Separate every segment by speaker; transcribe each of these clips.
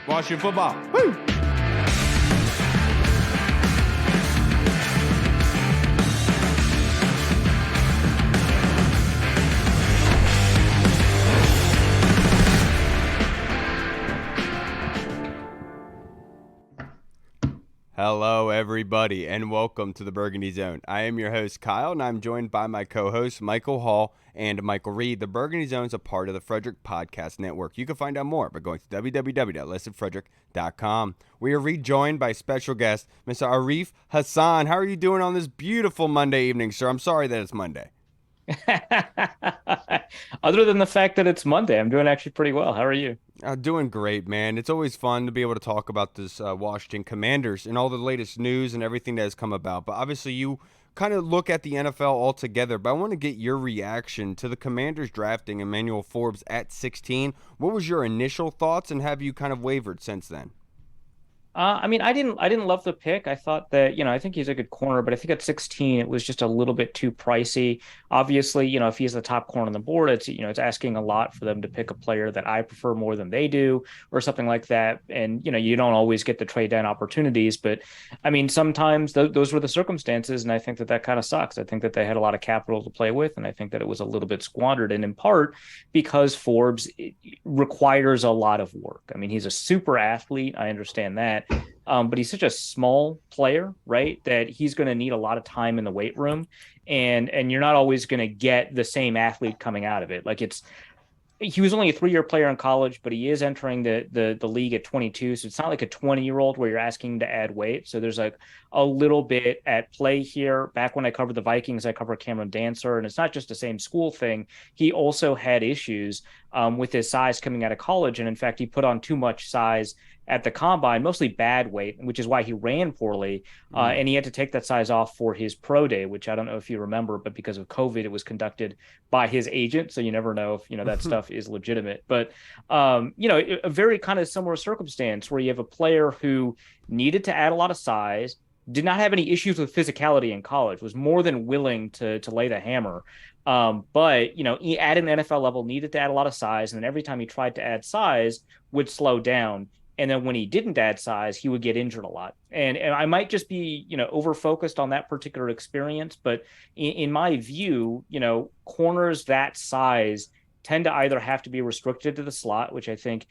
Speaker 1: Washington football. Woo! Hello, everybody, and welcome to the Burgundy Zone. I am your host, Kyle, and I'm joined by my co-hosts, Michael Hall and Michael Reed. The Burgundy Zone is a part of the Frederick Podcast Network. You can find out more by going to www.listenfrederick.com. We are rejoined by special guest, Mr. Arif Hasan. How are you doing on this beautiful Monday evening, sir? I'm sorry that it's Monday.
Speaker 2: Other than the fact that it's Monday, I'm doing actually pretty well. How are you?
Speaker 1: Doing great, man. It's always fun to be able to talk about this Washington Commanders and all the latest news and everything that has come about. But obviously, you kind of look at the NFL altogether. But I want to get your reaction to the Commanders drafting Emmanuel Forbes at 16. What was your initial thoughts, and have you kind of wavered since then?
Speaker 2: I mean, I didn't love the pick. I thought that, I think he's a good corner, but I think at 16, it was just a little bit too pricey. Obviously, if he's the top corner on the board, it's asking a lot for them to pick a player that I prefer more than they do or something like that. And, you don't always get the trade down opportunities, but I mean, sometimes those were the circumstances. And I think that kind of sucks. I think that they had a lot of capital to play with. And I think that it was a little bit squandered, and in part because Forbes requires a lot of work. I mean, he's a super athlete. I understand that. But he's such a small player, right, that he's going to need a lot of time in the weight room, and you're not always going to get the same athlete coming out of it. Like he was only a 3-year player in college, but he is entering the league at 22. So it's not like a 20-year-old where you're asking to add weight. So there's like a little bit at play here. Back when I covered the Vikings, I covered Cameron Dancer, and it's not just the same school thing. He also had issues with his size coming out of college. And in fact, he put on too much size at the combine, mostly bad weight, which is why he ran poorly. And he had to take that size off for his pro day, which I don't know if you remember, but because of COVID, it was conducted by his agent. So you never know if, that stuff is legitimate. But, a very kind of similar circumstance where you have a player who needed to add a lot of size, did not have any issues with physicality in college, was more than willing to lay the hammer. But, he at an NFL level needed to add a lot of size. And then every time he tried to add size would slow down. And then when he didn't add size, he would get injured a lot. And I might just be, over-focused on that particular experience. But in my view, corners that size tend to either have to be restricted to the slot, which I think,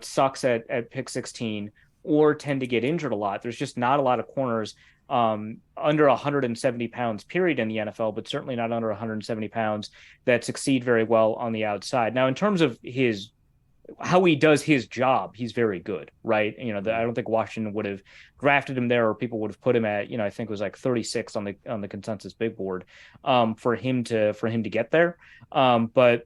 Speaker 2: sucks at pick 16, or tend to get injured a lot. There's just not a lot of corners under 170 pounds period in the NFL, but certainly not under 170 pounds that succeed very well on the outside. Now, in terms of how he does his job, he's very good, right? I don't think Washington would have drafted him there, or people would have put him at, I think it was like 36 on the consensus big board for him to get there. But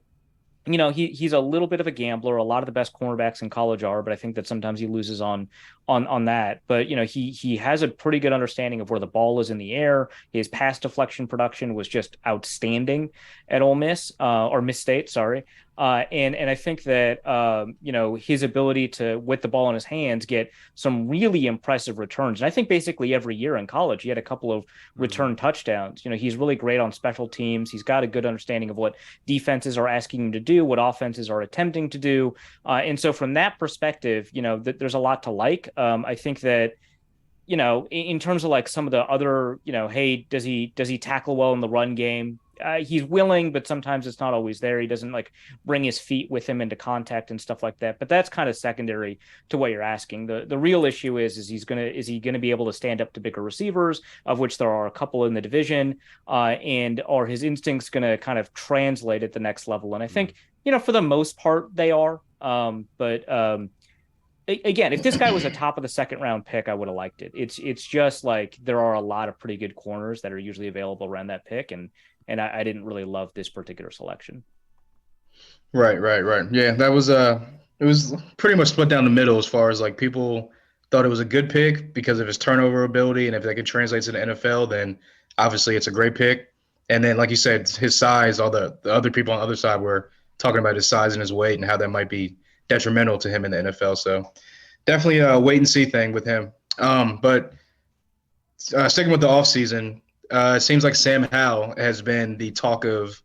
Speaker 2: he's a little bit of a gambler. A lot of the best cornerbacks in college are, but I think that sometimes he loses on that. But he has a pretty good understanding of where the ball is in the air. His pass deflection production was just outstanding at Ole Miss, or Miss State, sorry. And I think that his ability to, with the ball in his hands, get some really impressive returns. And I think basically every year in college he had a couple of return touchdowns. He's really great on special teams. He's got a good understanding of what defenses are asking him to do, what offenses are attempting to do. And so from that perspective, there's a lot to like. I think that, in terms of like some of the other, hey, does he tackle well in the run game? He's willing, but sometimes it's not always there. He doesn't like bring his feet with him into contact and stuff like that. But that's kind of secondary to what you're asking. The real issue is he gonna be able to stand up to bigger receivers, of which there are a couple in the division, and are his instincts gonna kind of translate at the next level? And I think for the most part they are. But again, if this guy was a top of the second round pick, I would have liked it. It's just like there are a lot of pretty good corners that are usually available around that pick, and I didn't really love this particular selection.
Speaker 3: Right. Yeah, that was it was pretty much split down the middle as far as like people thought it was a good pick because of his turnover ability, and if that could translate to the NFL, then obviously it's a great pick. And then, like you said, his size, all the other people on the other side were talking about his size and his weight and how that might be detrimental to him in the NFL. So definitely a wait and see thing with him. But sticking with the offseason, it seems like Sam Howell has been the talk of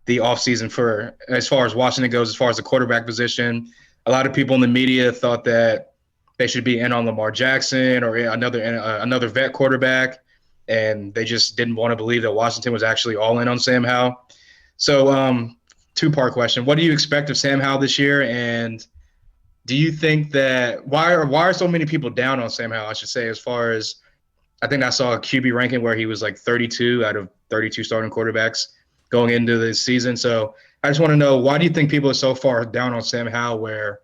Speaker 3: the offseason for as far as Washington goes, as far as the quarterback position. A lot of people in the media thought that they should be in on Lamar Jackson or another vet quarterback, and they just didn't want to believe that Washington was actually all in on Sam Howell. So, two-part question: what do you expect of Sam Howell this year, and do you think that why are so many people down on Sam Howell? I should say, as far as I think I saw a QB ranking where he was like 32 out of 32 starting quarterbacks going into this season. So I just want to know, why do you think people are so far down on Sam Howell, where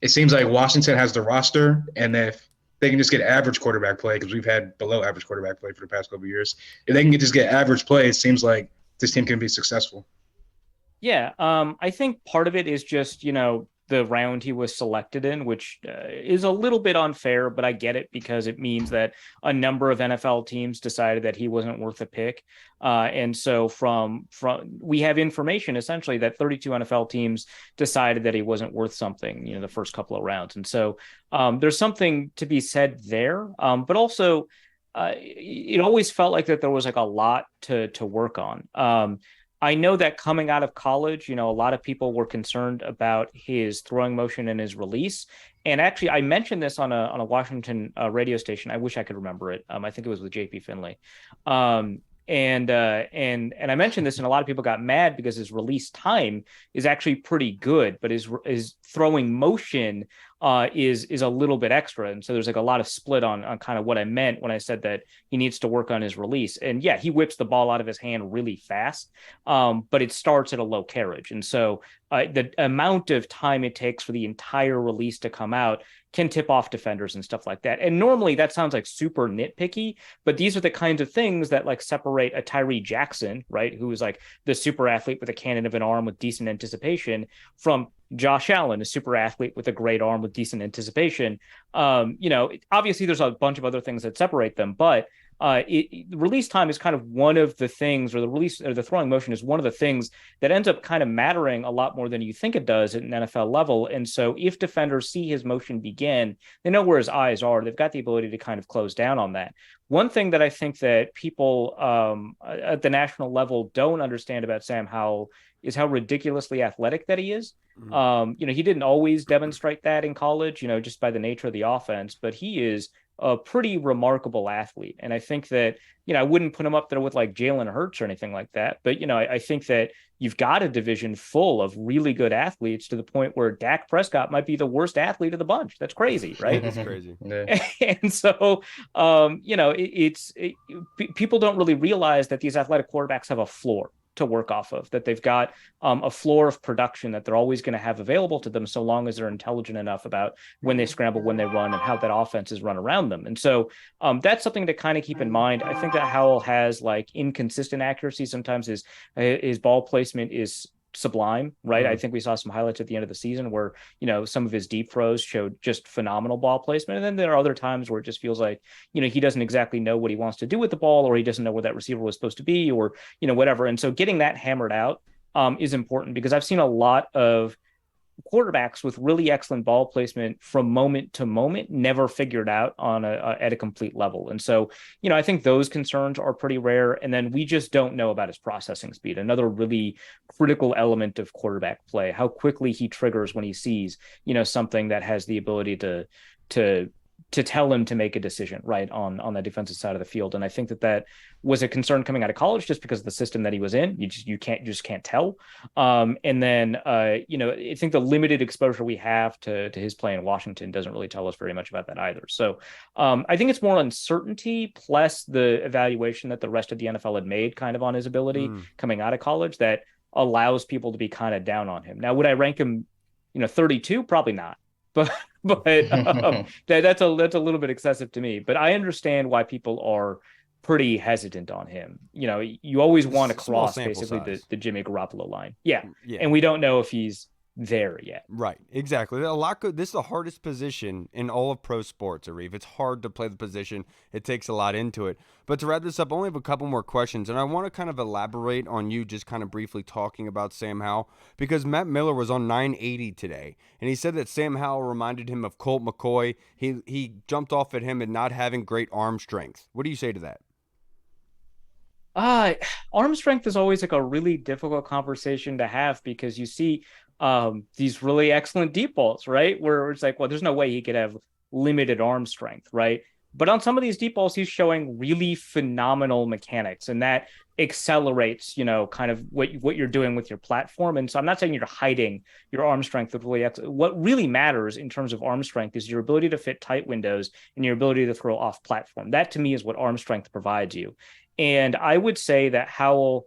Speaker 3: it seems like Washington has the roster, and if they can just get average quarterback play, because we've had below average quarterback play for the past couple of years, if they can just get average play, it seems like this team can be successful.
Speaker 2: Yeah, I think part of it is just, the round he was selected in, which is a little bit unfair, but I get it because it means that a number of NFL teams decided that he wasn't worth a pick. And so from we have information essentially that 32 NFL teams decided that he wasn't worth something, the first couple of rounds. And so there's something to be said there. But also it always felt like that there was like a lot to work on. I know that coming out of college, a lot of people were concerned about his throwing motion and his release. And actually, I mentioned this on a Washington radio station. I wish I could remember it. I think it was with JP Finley. And I mentioned this, and a lot of people got mad because his release time is actually pretty good, but his throwing motion is a little bit extra. And so there's like a lot of split on kind of what I meant when I said that he needs to work on his release. And yeah, he whips the ball out of his hand really fast, but it starts at a low carriage. And so the amount of time it takes for the entire release to come out can tip off defenders and stuff like that. And normally that sounds like super nitpicky, but these are the kinds of things that like separate a Tyree Jackson, right, who is like the super athlete with a cannon of an arm with decent anticipation, from Josh Allen, a super athlete with a great arm with decent anticipation. Obviously there's a bunch of other things that separate them, but release time is kind of one of the things, or the release or the throwing motion is one of the things that ends up kind of mattering a lot more than you think it does at an NFL level. And so if defenders see his motion begin, they know where his eyes are. They've got the ability to kind of close down on that. One thing that I think that people at the national level don't understand about Sam Howell is how ridiculously athletic that he is. He didn't always demonstrate that in college, just by the nature of the offense, but he is a pretty remarkable athlete. And I think that, I wouldn't put him up there with like Jalen Hurts or anything like that. But, I think that you've got a division full of really good athletes to the point where Dak Prescott might be the worst athlete of the bunch. That's crazy, right?
Speaker 1: That's crazy.
Speaker 2: And so, people don't really realize that these athletic quarterbacks have a floor to work off of, that they've got a floor of production that they're always going to have available to them, so long as they're intelligent enough about when they scramble, when they run, and how that offense is run around them. And so that's something to kind of keep in mind. I think that Howell has like inconsistent accuracy. Sometimes his ball placement is sublime, right? I think we saw some highlights at the end of the season where, some of his deep throws showed just phenomenal ball placement. And then there are other times where it just feels like, he doesn't exactly know what he wants to do with the ball, or he doesn't know where that receiver was supposed to be, or, whatever. And so getting that hammered out is important, because I've seen a lot of quarterbacks with really excellent ball placement from moment to moment never figured out at a complete level. And so, I think those concerns are pretty rare. And then we just don't know about his processing speed, another really critical element of quarterback play, how quickly he triggers when he sees, something that has the ability to tell him to make a decision right on the defensive side of the field. And I think that was a concern coming out of college, just because of the system that he was in. You can't tell. And then I think the limited exposure we have to his play in Washington doesn't really tell us very much about that either. So I think it's more uncertainty plus the evaluation that the rest of the NFL had made kind of on his ability coming out of college that allows people to be kind of down on him. Now, would I rank him, 32? Probably not. But that's a little bit excessive to me. But I understand why people are pretty hesitant on him. You always want to cross basically the Jimmy Garoppolo line. Yeah. And we don't know if he's there yet.
Speaker 1: Right. Exactly. This is the hardest position in all of pro sports, Arif. It's hard to play the position. It takes a lot into it. But to wrap this up, I only have a couple more questions, and I want to kind of elaborate on you just kind of briefly talking about Sam Howell, because Matt Miller was on 980 today, and he said that Sam Howell reminded him of Colt McCoy. He jumped off at him and not having great arm strength. What do you say to that?
Speaker 2: Arm strength is always like a really difficult conversation to have, because you see these really excellent deep balls, right? Where it's like, well, there's no way he could have limited arm strength, right? But on some of these deep balls, he's showing really phenomenal mechanics, and that accelerates, kind of what you're doing with your platform. And so I'm not saying you're hiding your arm strength with what really matters in terms of arm strength is your ability to fit tight windows and your ability to throw off platform. That to me is what arm strength provides you. And I would say that Howell,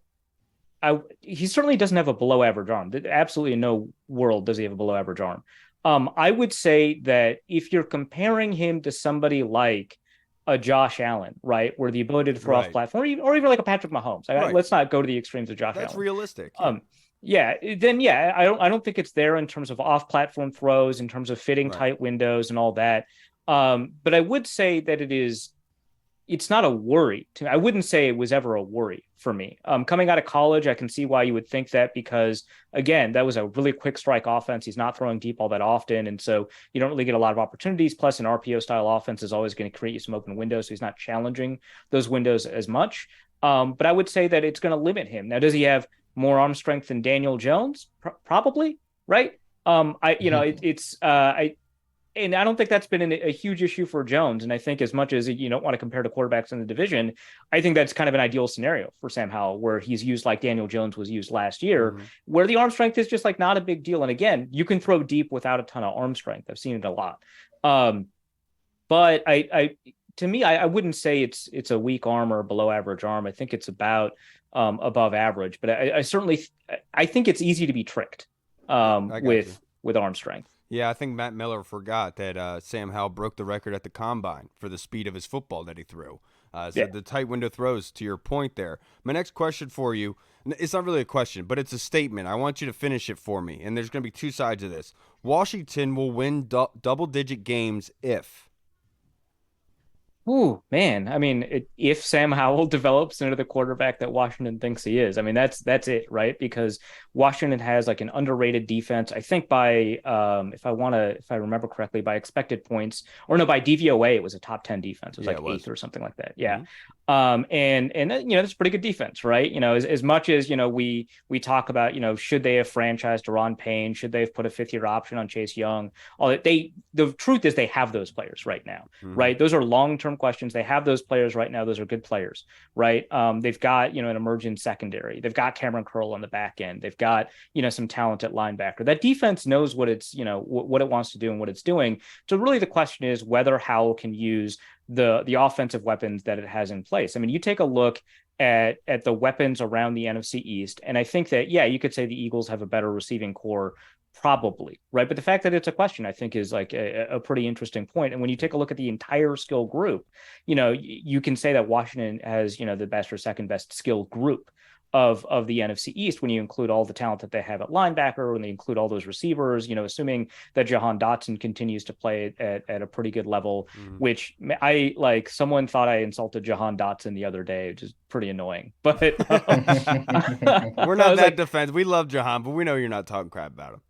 Speaker 2: he certainly doesn't have a below average arm. Absolutely in no world does he have a below average arm. I would say that if you're comparing him to somebody like a Josh Allen, right, where the ability to throw off platform, or even like a Patrick Mahomes. Let's not go to the extremes of Josh Allen.
Speaker 1: That's realistic.
Speaker 2: I don't think it's there in terms of off-platform throws, in terms of fitting tight windows and all that. But I would say that it's not a worry to me. I wouldn't say it was ever a worry for me. Coming out of college, I can see why you would think that because, again, that was a really quick strike offense. He's not throwing deep all that often. And so you don't really get a lot of opportunities. Plus, an RPO style offense is always going to create you some open windows. So he's not challenging those windows as much. But I would say that it's going to limit him. Now, does he have more arm strength than Daniel Jones? Probably, right? And I don't think that's been a huge issue for Jones. And I think as much as you don't want to compare to quarterbacks in the division, I think that's kind of an ideal scenario for Sam Howell, where he's used like Daniel Jones was used last year, where the arm strength is just like not a big deal. And again, you can throw deep without a ton of arm strength. I've seen it a lot. But to me, I wouldn't say it's a weak arm or a below average arm. I think it's about above average. But I certainly think it's easy to be tricked with arm strength.
Speaker 1: Yeah, I think Matt Miller forgot that Sam Howell broke the record at the combine for the speed of his football that he threw. The tight window throws, to your point there. My next question for you, it's not really a question, but it's a statement. I want you to finish it for me, and there's going to be two sides of this. Washington will win double-digit games if...
Speaker 2: Ooh, man. I mean, if Sam Howell develops into the quarterback that Washington thinks he is, I mean, that's it, right? Because Washington has like an underrated defense. I think by, if I remember correctly, by expected points, or no, by DVOA, it was a top 10 defense. It was eighth or something like that. Yeah. And that's a pretty good defense, right? As much as, we talk about, should they have franchised Deron Payne? Should they have put a 5th-year option on Chase Young? The truth is they have those players right now, right? Those are long-term questions. They have those players right now. Those are good players, right? They've got, an emerging secondary. They've got Cameron Curl on the back end. They've got, some talent at linebacker. That defense knows what it's, what it wants to do and what it's doing. So really the question is whether Howell can use the offensive weapons that it has in place. I mean, you take a look at the weapons around the NFC East, and I think that, you could say the Eagles have a better receiving core, probably, right? But the fact that it's a question, I think, is like a pretty interesting point. And when you take a look at the entire skill group, you can say that Washington has, the best or second best skill group of the NFC East when you include all the talent that they have at linebacker, when they include all those receivers, assuming that Jahan Dotson continues to play at a pretty good level, which someone thought I insulted Jahan Dotson the other day, which is pretty annoying. But
Speaker 1: we're not that defense. We love Jahan, but we know you're not talking crap about him.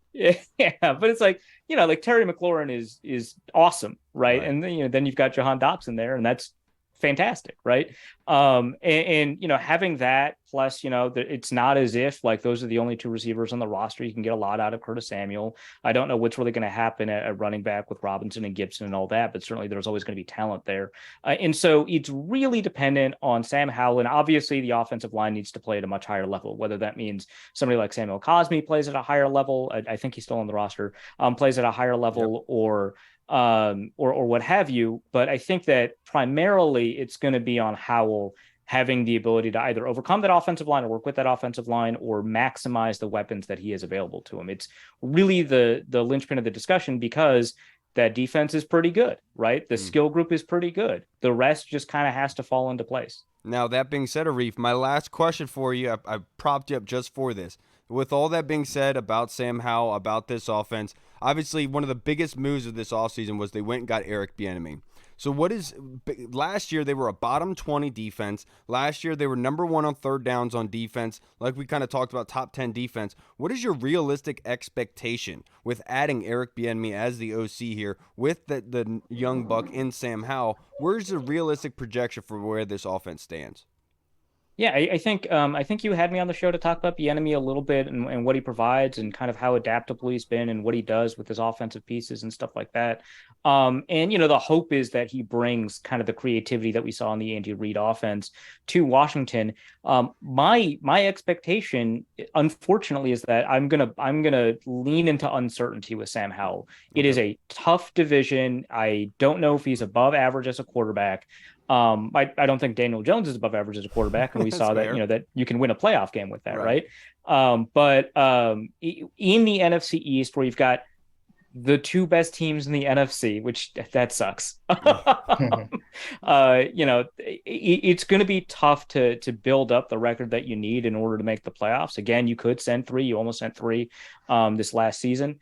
Speaker 2: Yeah, but it's like, Terry McLaurin is awesome, right? And then you've got Jahan Dotson there, and that's fantastic, right? And having that plus, it's not as if like those are the only two receivers on the roster. You can get a lot out of Curtis Samuel. I don't know what's really going to happen at running back with Robinson and Gibson and all that, but certainly there's always going to be talent there. And so it's really dependent on Sam Howell. And obviously the offensive line needs to play at a much higher level, whether that means somebody like Samuel Cosme plays at a higher level. I think he's still on the roster, plays at a higher level, or what have you. But I think that primarily it's going to be on Howell having the ability to either overcome that offensive line or work with that offensive line or maximize the weapons that he has available to him. It's really the linchpin of the discussion because that defense is pretty good, right? The skill group is pretty good. The rest just kind of has to fall into place.
Speaker 1: Now, that being said, Arif, my last question for you, I propped you up just for this. With all that being said about Sam Howell, about this offense, obviously one of the biggest moves of this offseason was they went and got Eric Bieniemy. So last year they were a bottom 20 defense. Last year they were number 1 on third downs on defense. Like we kind of talked about, top 10 defense. What is your realistic expectation with adding Eric Bieniemy as the OC here with the young buck in Sam Howell? Where's the realistic projection for where this offense stands?
Speaker 2: Yeah, I think you had me on the show to talk about Bieniemy a little bit and what he provides and kind of how adaptable he's been and what he does with his offensive pieces and stuff like that. And the hope is that he brings kind of the creativity that we saw in the Andy Reid offense to Washington. My expectation, unfortunately, is that I'm gonna lean into uncertainty with Sam Howell. It is
Speaker 1: Okay.
Speaker 2: a tough division. I don't know if he's above average as a quarterback. I don't think Daniel Jones is above average as a quarterback, and we
Speaker 1: That's
Speaker 2: saw that
Speaker 1: fair.
Speaker 2: that you can win a playoff game with that,
Speaker 1: Right.
Speaker 2: right? But in the NFC East, where you've got the two best teams in the NFC, which that sucks. It's going to be tough to build up the record that you need in order to make the playoffs. Again, you could send three. You almost sent three this last season.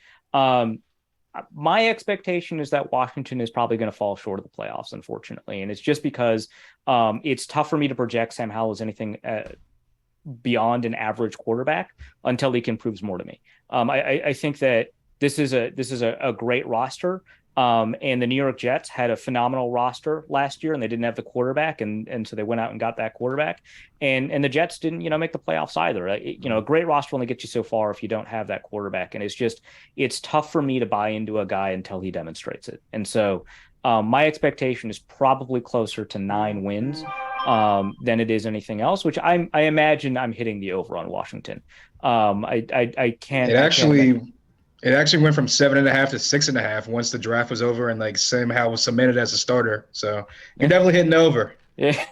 Speaker 2: My expectation is that Washington is probably going to fall short of the playoffs, unfortunately. And it's just because it's tough for me to project Sam Howell as anything beyond an average quarterback until he can prove more to me. I think that this is a great roster. And the New York Jets had a phenomenal roster last year, and they didn't have the quarterback, and so they went out and got that quarterback. And the Jets didn't, make the playoffs either. A great roster only gets you so far if you don't have that quarterback, and it's tough for me to buy into a guy until he demonstrates it. And so, my expectation is probably closer to 9 wins than it is anything else, which I imagine I'm hitting the over on Washington. I
Speaker 3: It
Speaker 2: can't I can't
Speaker 3: actually it actually went from 7.5 to 6.5 once the draft was over and like Sam Howell was cemented as a starter. So you're definitely hitting over.
Speaker 2: Yeah.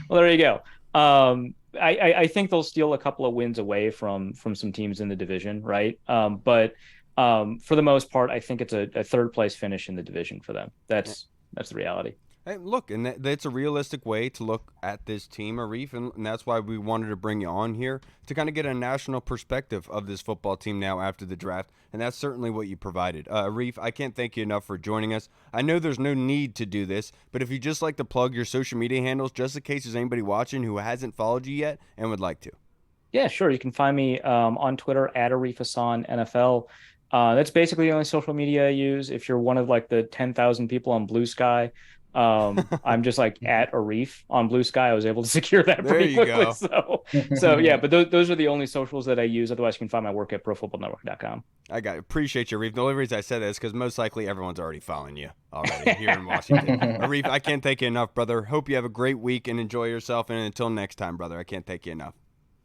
Speaker 2: Well, there you go. I think they'll steal a couple of wins away from some teams in the division, right? But for the most part, I think it's a third place finish in the division for them. That's the reality.
Speaker 1: Hey, look, and that's a realistic way to look at this team, Arif, and that's why we wanted to bring you on here to kind of get a national perspective of this football team now after the draft, and that's certainly what you provided. Arif, I can't thank you enough for joining us. I know there's no need to do this, but if you just like to plug your social media handles, just in case there's anybody watching who hasn't followed you yet and would like to.
Speaker 2: Yeah, sure. You can find me on Twitter at Arif Hasan NFL. That's basically the only social media I use. If you're one of like the 10,000 people on Blue Sky, I'm just like at Arif on Blue Sky. I was able to secure that
Speaker 1: There
Speaker 2: pretty
Speaker 1: you
Speaker 2: quickly.
Speaker 1: go.
Speaker 2: So yeah, but those are the only socials that I use. Otherwise, you can find my work at profootballnetwork.com.
Speaker 1: I got it. Appreciate you, Arif. The only reason I said that is because most likely everyone's already following you already here in Washington. Arif, I can't thank you enough, brother. Hope you have a great week and enjoy yourself. And until next time, brother, I can't thank you enough.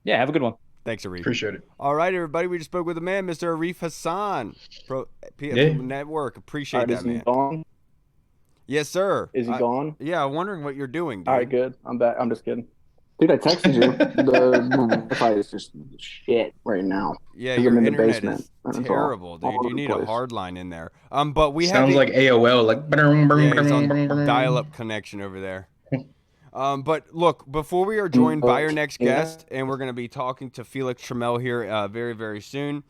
Speaker 2: Yeah, have a good one.
Speaker 1: Thanks, Arif.
Speaker 3: Appreciate it.
Speaker 1: All right, everybody. We just spoke with a man, Mr. Arif Hasan, Pro
Speaker 3: Yeah.
Speaker 1: PFN Network.
Speaker 4: All
Speaker 1: Appreciate
Speaker 4: right,
Speaker 1: that,
Speaker 4: is he
Speaker 1: man.
Speaker 4: gone?
Speaker 1: Yes, sir.
Speaker 4: Is he gone?
Speaker 1: Yeah, I'm wondering what you're doing, dude.
Speaker 4: All right, good. I'm back. I'm just kidding. Dude, I texted you. The Wi-Fi is just shit right now.
Speaker 1: Yeah,
Speaker 4: 'Cause
Speaker 1: your
Speaker 4: I'm in the
Speaker 1: internet
Speaker 4: basement.
Speaker 1: is
Speaker 4: That's all.
Speaker 1: terrible, dude.
Speaker 4: All over
Speaker 1: You
Speaker 4: the
Speaker 1: need a
Speaker 4: place.
Speaker 1: hard line in there. But we have
Speaker 3: Sounds like AOL, like
Speaker 1: yeah, it's on dial-up connection over there. But look, before we are joined by our next guest, and we're going to be talking to Felix Trammell here very, very soon,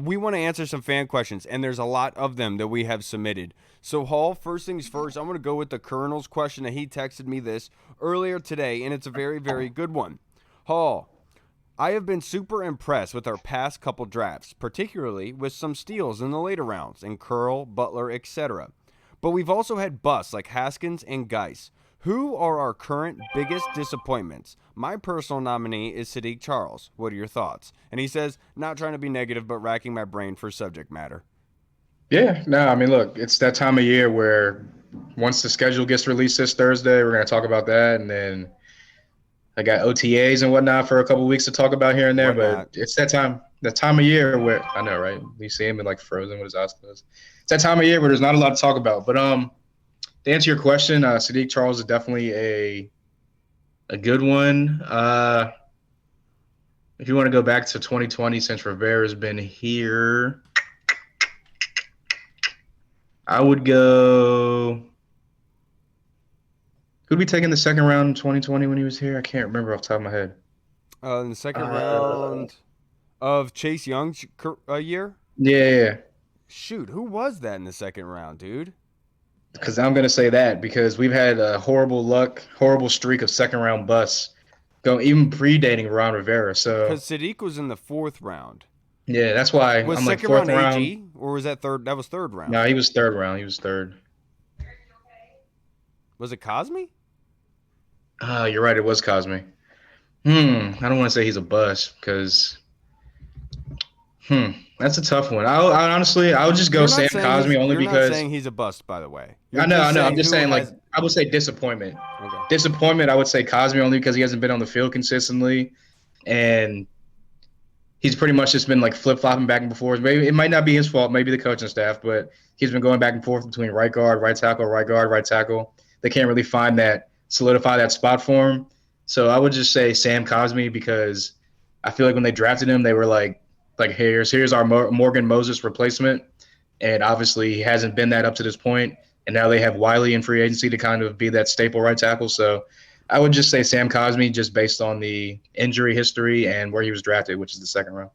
Speaker 1: we want to answer some fan questions, and there's a lot of them that we have submitted. So, Hall, first things first, I'm going to go with the Colonel's question that he texted me this earlier today, and it's a very, very good one. Hall, I have been super impressed with our past couple drafts, particularly with some steals in the later rounds, and Curl, Butler, etc. But we've also had busts like Haskins and Geis. Who are our current biggest disappointments? My personal nominee is Sadiq Charles. What are your thoughts? And he says, not trying to be negative, but racking my brain for subject matter.
Speaker 3: Yeah, no, I mean, look, it's that time of year where once the schedule gets released this Thursday, we're going to talk about that. And then I got OTAs and whatnot for a couple of weeks to talk about here and there.
Speaker 1: Whatnot.
Speaker 3: But it's that time of year where I know, right? You see him like frozen with his eyes closed. It's that time of year where there's not a lot to talk about. But to answer your question, Sadiq Charles is definitely a good one. If you want to go back to 2020, since Rivera's been here, I would go. Who'd we take in the second round in 2020 when he was here? I can't remember off the top of my head.
Speaker 1: In the second round of Chase Young's year?
Speaker 3: Yeah,
Speaker 1: Shoot, who was that in the second round, dude?
Speaker 3: because I'm gonna say that because we've had a horrible streak of second round busts, even predating Ron Rivera. So
Speaker 1: Because Sadiq was in the fourth round.
Speaker 3: yeah, that's why
Speaker 1: Was
Speaker 3: I'm like
Speaker 1: second
Speaker 3: fourth
Speaker 1: round
Speaker 3: round.
Speaker 1: AG, or was that third? That was third round.
Speaker 3: No, he was third round. He was third.
Speaker 1: Was it Cosme?
Speaker 3: You're right. It was Cosme. I don't want to say he's a bust because that's a tough one. I honestly I would just go Sam Cosme only
Speaker 1: You're not
Speaker 3: because
Speaker 1: saying he's a bust, by the way. You're
Speaker 3: I know,
Speaker 1: just
Speaker 3: I know. I'm
Speaker 1: saying
Speaker 3: just
Speaker 1: who
Speaker 3: saying, like,
Speaker 1: has.
Speaker 3: I would say disappointment.
Speaker 1: Okay.
Speaker 3: Disappointment, I would say Cosme only because he hasn't been on the field consistently, and he's pretty much just been like flip flopping back and forth. Maybe it might not be his fault, maybe the coaching staff, but he's been going back and forth between right guard, right tackle, right guard, right tackle. They can't really find that solidify that spot for him. So I would just say Sam Cosme because I feel like when they drafted him, they were like here's our Morgan Moses replacement, and obviously he hasn't been that up to this point. And now they have Wiley in free agency to kind of be that staple right tackle. So I would just say Sam Cosme just based on the injury history and where he was drafted, which is the second round.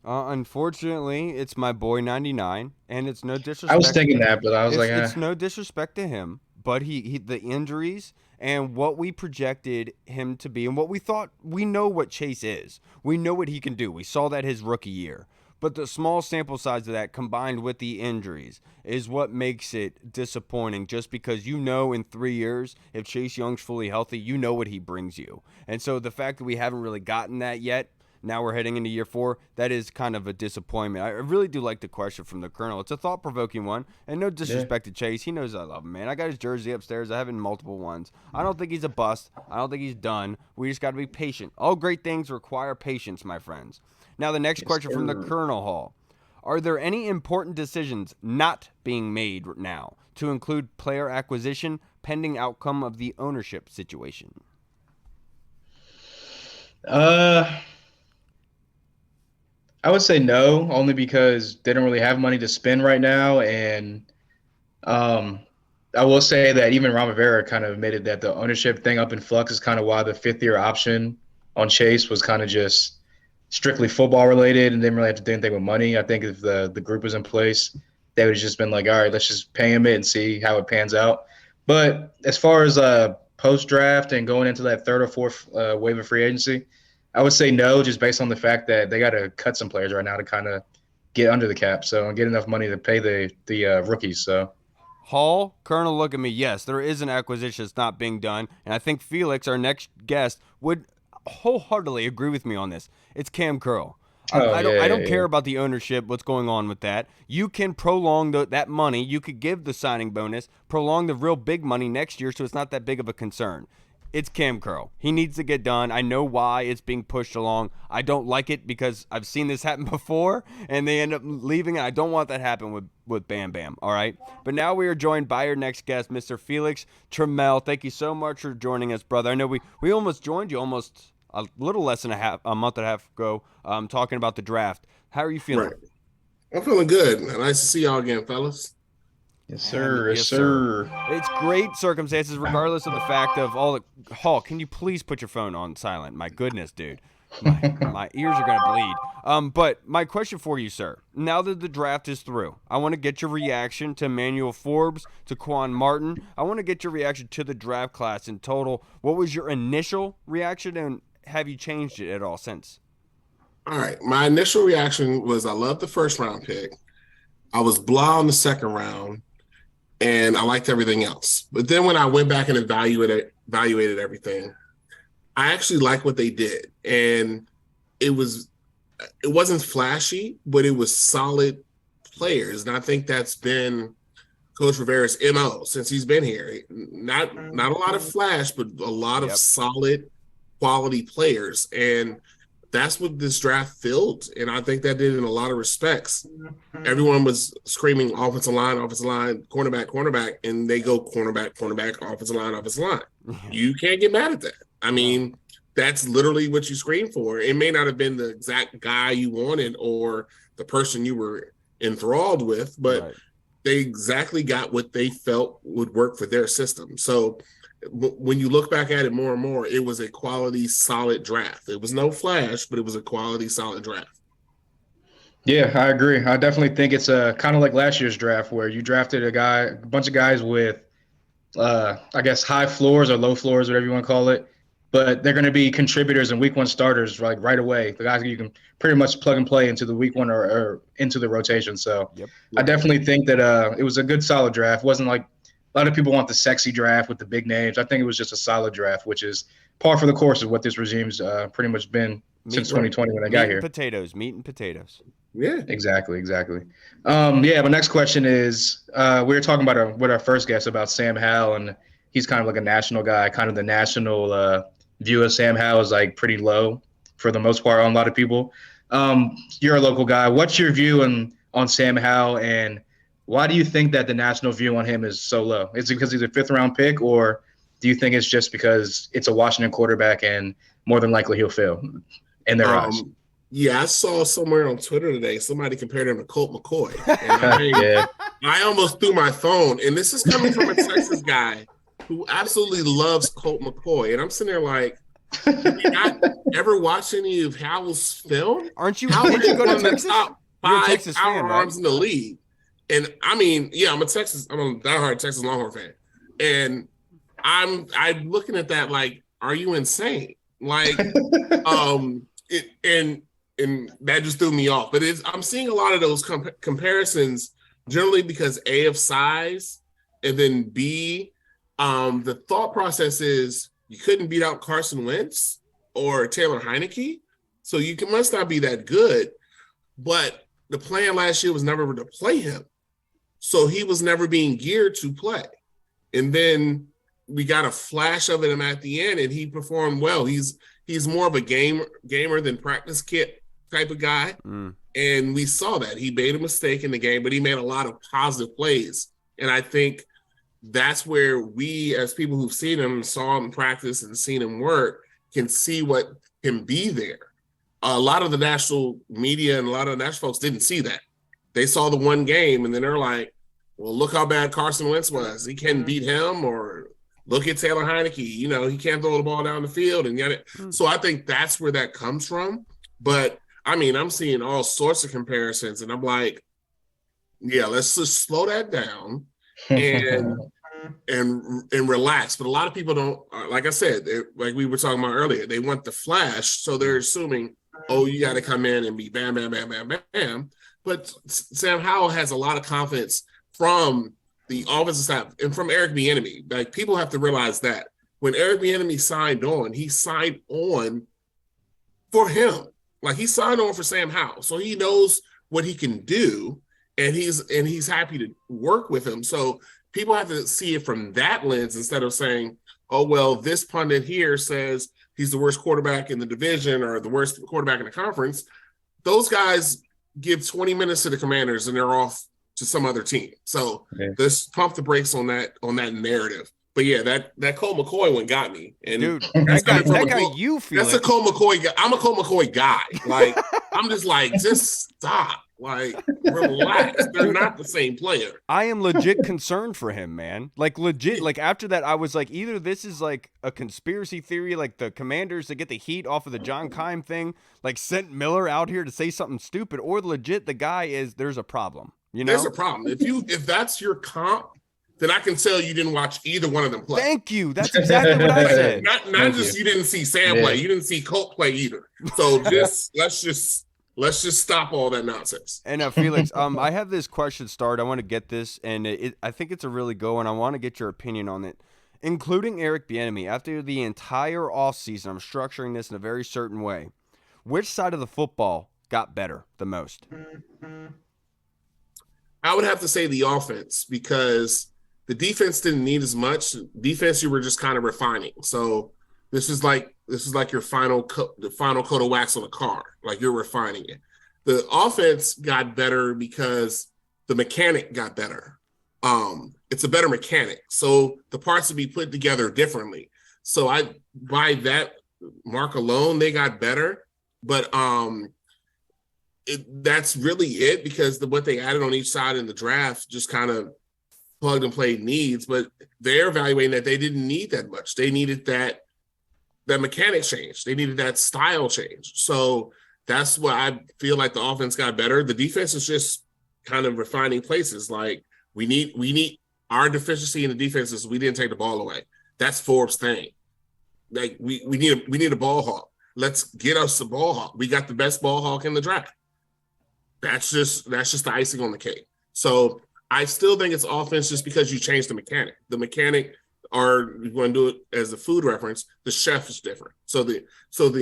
Speaker 1: Unfortunately, it's my boy 99, and it's no
Speaker 3: I was
Speaker 1: disrespect.
Speaker 3: thinking that, but I was like,
Speaker 1: It's no disrespect to him, but he the injuries and what we projected him to be and what we thought, we know what Chase is. We know what he can do. We saw that his rookie year. But the small sample size of that combined with the injuries is what makes it disappointing, just because you know in 3 years, if Chase Young's fully healthy, you know what he brings you. And so the fact that we haven't really gotten that yet, now we're heading into year 4, that is kind of a disappointment. I really do like the question from the Colonel. It's a thought-provoking one, and no disrespect to Chase. He knows I love him, man. I got his jersey upstairs. I have it in multiple ones. I don't think he's a bust. I don't think he's done. We just got to be patient. All great things require patience, my friends. Now the next question from the Colonel Hall. Are there any important decisions not being made now to include player acquisition pending outcome of the ownership situation?
Speaker 3: I would say no, only because they don't really have money to spend right now. And um, I will say that even Ron Rivera kind of admitted that the ownership thing up in flux is kind of why the fifth-year option on Chase was kind of just strictly football related and didn't really have to do anything with money. I think if the group was in place, they would have just been like, all right, let's just pay him it and see how it pans out. But as far as post draft and going into that third or fourth wave of free agency, I would say no, just based on the fact that they got to cut some players right now to kind of get under the cap, so and get enough money to pay the rookies. So
Speaker 1: Hall, Colonel, look at me. Yes, there is an acquisition that's not being done, and I think Felix, our next guest, would wholeheartedly agree with me on this. It's Cam Curl. I don't care about the ownership, what's going on with that. You can prolong that money. You could give the signing bonus, prolong the real big money next year so it's not that big of a concern. It's Cam Curl. He needs to get done. I know why it's being pushed along. I don't like it because I've seen this happen before, and they end up leaving, and I don't want that to happen with Bam Bam, all right? But now we are joined by our next guest, Mr. Felix Trammell. Thank you so much for joining us, brother. I know we almost joined you almost a little less than a month and a half ago talking about the draft. How are you feeling?
Speaker 5: Right. I'm feeling good. Nice to see y'all again, fellas.
Speaker 3: Yes, sir. Yes, sir.
Speaker 1: It's great circumstances, regardless of the fact of all the. Hall, can you please put your phone on silent? My goodness, dude. My ears are going to bleed. But my question for you, sir, now that the draft is through, I want to get your reaction to Emmanuel Forbes, to Quan Martin. I want to get your reaction to the draft class in total. What was your initial reaction, and have you changed it at all since?
Speaker 5: All right. My initial reaction was I loved the first round pick. I was blah on the second round, and I liked everything else. But then when I went back and evaluated everything, I actually liked what they did. And it wasn't flashy, but it was solid players. And I think that's been Coach Rivera's MO since he's been here. Not a lot of flash, but a lot of solid quality players. And that's what this draft filled. And I think that did in a lot of respects. Everyone was screaming offensive line, cornerback, and they go cornerback, offensive line. You can't get mad at that. I mean, that's literally what you scream for. It may not have been the exact guy you wanted or the person you were enthralled with, but they exactly got what they felt would work for their system. So when you look back at it more and more, it was a quality, solid draft. It was no flash, but it was a quality, solid draft.
Speaker 3: Yeah, I agree. I definitely think it's kind of like last year's draft where you drafted a bunch of guys with, I guess, high floors or low floors, whatever you want to call it. But they're going to be contributors and week one starters right away. The guys you can pretty much plug and play into the week one or into the rotation. So I definitely think that it was a good, solid draft. It wasn't like A lot of people want the sexy draft with the big names. I think it was just a solid draft, which is par for the course of what this regime's pretty much been since 2020 when I got here.
Speaker 1: Meat and potatoes.
Speaker 5: Yeah,
Speaker 3: exactly. My next question is, we were talking about with our first guest about Sam Howell, and he's kind of like a national guy. Kind of the national view of Sam Howell is like pretty low for the most part on a lot of people. You're a local guy. What's your view on Sam Howell, and why do you think that the national view on him is so low? Is it because he's a 5th-round pick, or do you think it's just because it's a Washington quarterback and more than likely he'll fail in their eyes?
Speaker 5: Yeah, I saw somewhere on Twitter today somebody compared him to Colt McCoy. And I almost threw my phone. And this is coming from a Texas guy who absolutely loves Colt McCoy. And I'm sitting there like, have you not ever watched any of Howell's film?
Speaker 1: Didn't you go to Texas?
Speaker 5: Top
Speaker 1: You're a
Speaker 5: 5
Speaker 1: Texas fan,
Speaker 5: arms
Speaker 1: right?
Speaker 5: in the league. And I mean, yeah, I'm a diehard Texas Longhorn fan. And I'm looking at that like, are you insane? Like, and that just threw me off. But I'm seeing a lot of those comparisons generally because A, of size, and then B, the thought process is you couldn't beat out Carson Wentz or Taylor Heineke, so must not be that good. But the plan last year was never to play him, so he was never being geared to play. And then we got a flash of him at the end, and he performed well. He's more of a gamer than practice kit type of guy. And we saw that. He made a mistake in the game, but he made a lot of positive plays. And I think that's where we, as people who've seen him, saw him practice and seen him work, can see what can be there. A lot of the national media and a lot of the national folks didn't see that. They saw the one game, and then they're like, well, look how bad Carson Wentz was. He can't beat him, or look at Taylor Heineke. You know, he can't throw the ball down the field. And yet, so I think that's where that comes from. But I mean, I'm seeing all sorts of comparisons, and I'm like, yeah, let's just slow that down and relax. But a lot of people don't, like I said, like we were talking about earlier, they want the flash, so they're assuming, oh, you got to come in and be bam, bam, bam, bam, bam. But Sam Howell has a lot of confidence from the offensive side and from Eric Bieniemy. Like, people have to realize that when Eric Bieniemy signed on, he signed on for him. Like, he signed on for Sam Howell, so he knows what he can do, and he's happy to work with him. So people have to see it from that lens instead of saying, oh, well, this pundit here says he's the worst quarterback in the division or the worst quarterback in the conference. Those guys give 20 minutes to the Commanders and they're off to some other team. So let's pump the brakes on that narrative. But yeah, that Colt McCoy one got me. And
Speaker 1: dude, that guy you feel
Speaker 5: that's a Colt McCoy guy. I'm a Colt McCoy guy. Like, I'm just like, just stop. Like, relax. They're not the same player.
Speaker 1: I am legit concerned for him, man. Like, legit. Like, after that, I was like, either this is like a conspiracy theory, like the Commanders to get the heat off of the John Keim thing, like sent Miller out here to say something stupid, or legit the guy is, there's a problem. You know?
Speaker 5: There's a problem. If that's your comp, then I can tell you didn't watch either one of them play.
Speaker 1: Thank you. That's exactly what I said.
Speaker 5: Not just you didn't see Sam play. You didn't see Colt play either. So let's just stop all that nonsense.
Speaker 1: And Felix, I have this question started. I want to get this, and I think it's a really good one. I want to get your opinion on it. Including Eric Bieniemy, after the entire offseason, I'm structuring this in a very certain way. Which side of the football got better the most?
Speaker 5: I would have to say the offense, because the defense didn't need as much. Defense, you were just kind of refining. So this is like your final coat of wax on a car. Like, you're refining it. The offense got better because the mechanic got better. It's a better mechanic. So the parts would be put together differently. So by that mark alone, they got better. But that's really it, because what they added on each side in the draft just kind of plugged and played needs. But they're evaluating that they didn't need that much. They needed that mechanic change. They needed that style change. So that's why I feel like the offense got better. The defense is just kind of refining places. Like, we need our deficiency in the defense is we didn't take the ball away. That's Forbes' thing. Like, we need a ball hawk. Let's get us a ball hawk. We got the best ball hawk in the draft. That's just the icing on the cake. So I still think it's offense just because you changed the mechanic. The mechanic, or you want to do it as a food reference, the chef is different. So the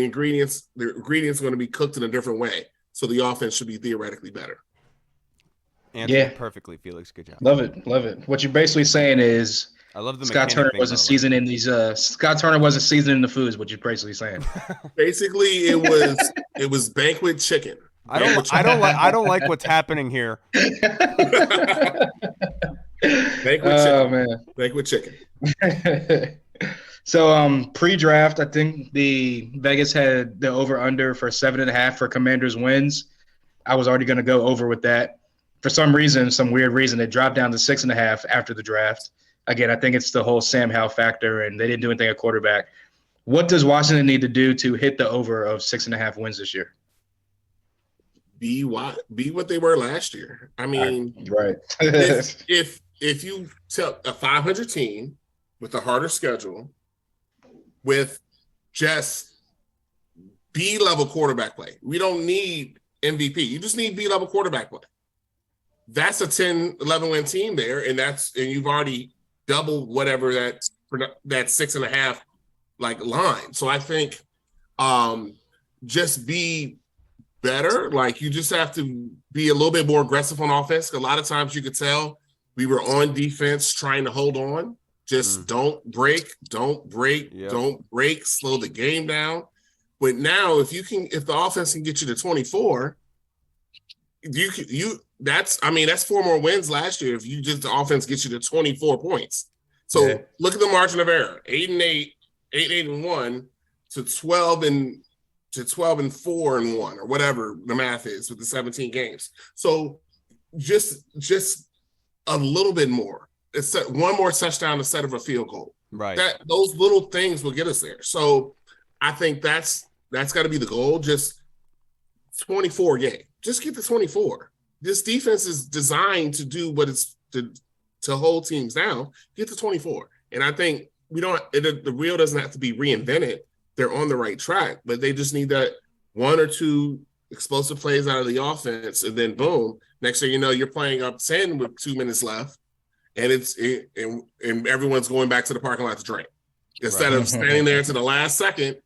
Speaker 5: ingredients are going to be cooked in a different way. So the offense should be theoretically better.
Speaker 1: Answered perfectly, Felix. Good job.
Speaker 3: Love it. What you're basically saying is
Speaker 1: I love the
Speaker 3: Scott Turner was a season in these. Scott Turner was a season in the food. Is what you're basically saying.
Speaker 5: Basically, it was banquet chicken.
Speaker 1: I don't like what's happening here.
Speaker 5: Banquet chicken.
Speaker 3: So pre-draft, I think the Vegas had the over/under for 7.5 for Commanders wins. I was already going to go over with that. For some weird reason, it dropped down to 6.5 after the draft. Again, I think it's the whole Sam Howell factor, and they didn't do anything at quarterback. What does Washington need to do to hit the over of 6.5 wins this year?
Speaker 5: Be what they were last year. I mean,
Speaker 3: right.
Speaker 5: if you tell a 500 team with a harder schedule, with just B-level quarterback play, we don't need MVP. You just need B-level quarterback play. That's a 10, 11 win team there, and you've already doubled whatever that 6.5 like line. So I think just be better. Like, you just have to be a little bit more aggressive on offense. A lot of times you could tell we were on defense trying to hold on. Just don't break, slow the game down. But now if the offense can get you to 24, that's 4 more wins last year if the offense gets you to 24 points. So look at the margin of error. 8-8, 8-1 to 12-4-1, or whatever the math is with the 17 games. So just a little bit more. It's one more touchdown instead of a field goal.
Speaker 1: Right.
Speaker 5: Those little things will get us there. So I think that's got to be the goal. Just 24 game. Just get to 24. This defense is designed to do what it's to hold teams down. Get to 24. And I think the wheel doesn't have to be reinvented. They're on the right track, but they just need that 1 or 2 explosive plays out of the offense, and then boom, next thing you know, you're playing up 10 with 2 minutes left, and and everyone's going back to the parking lot to drink instead of standing there to the last second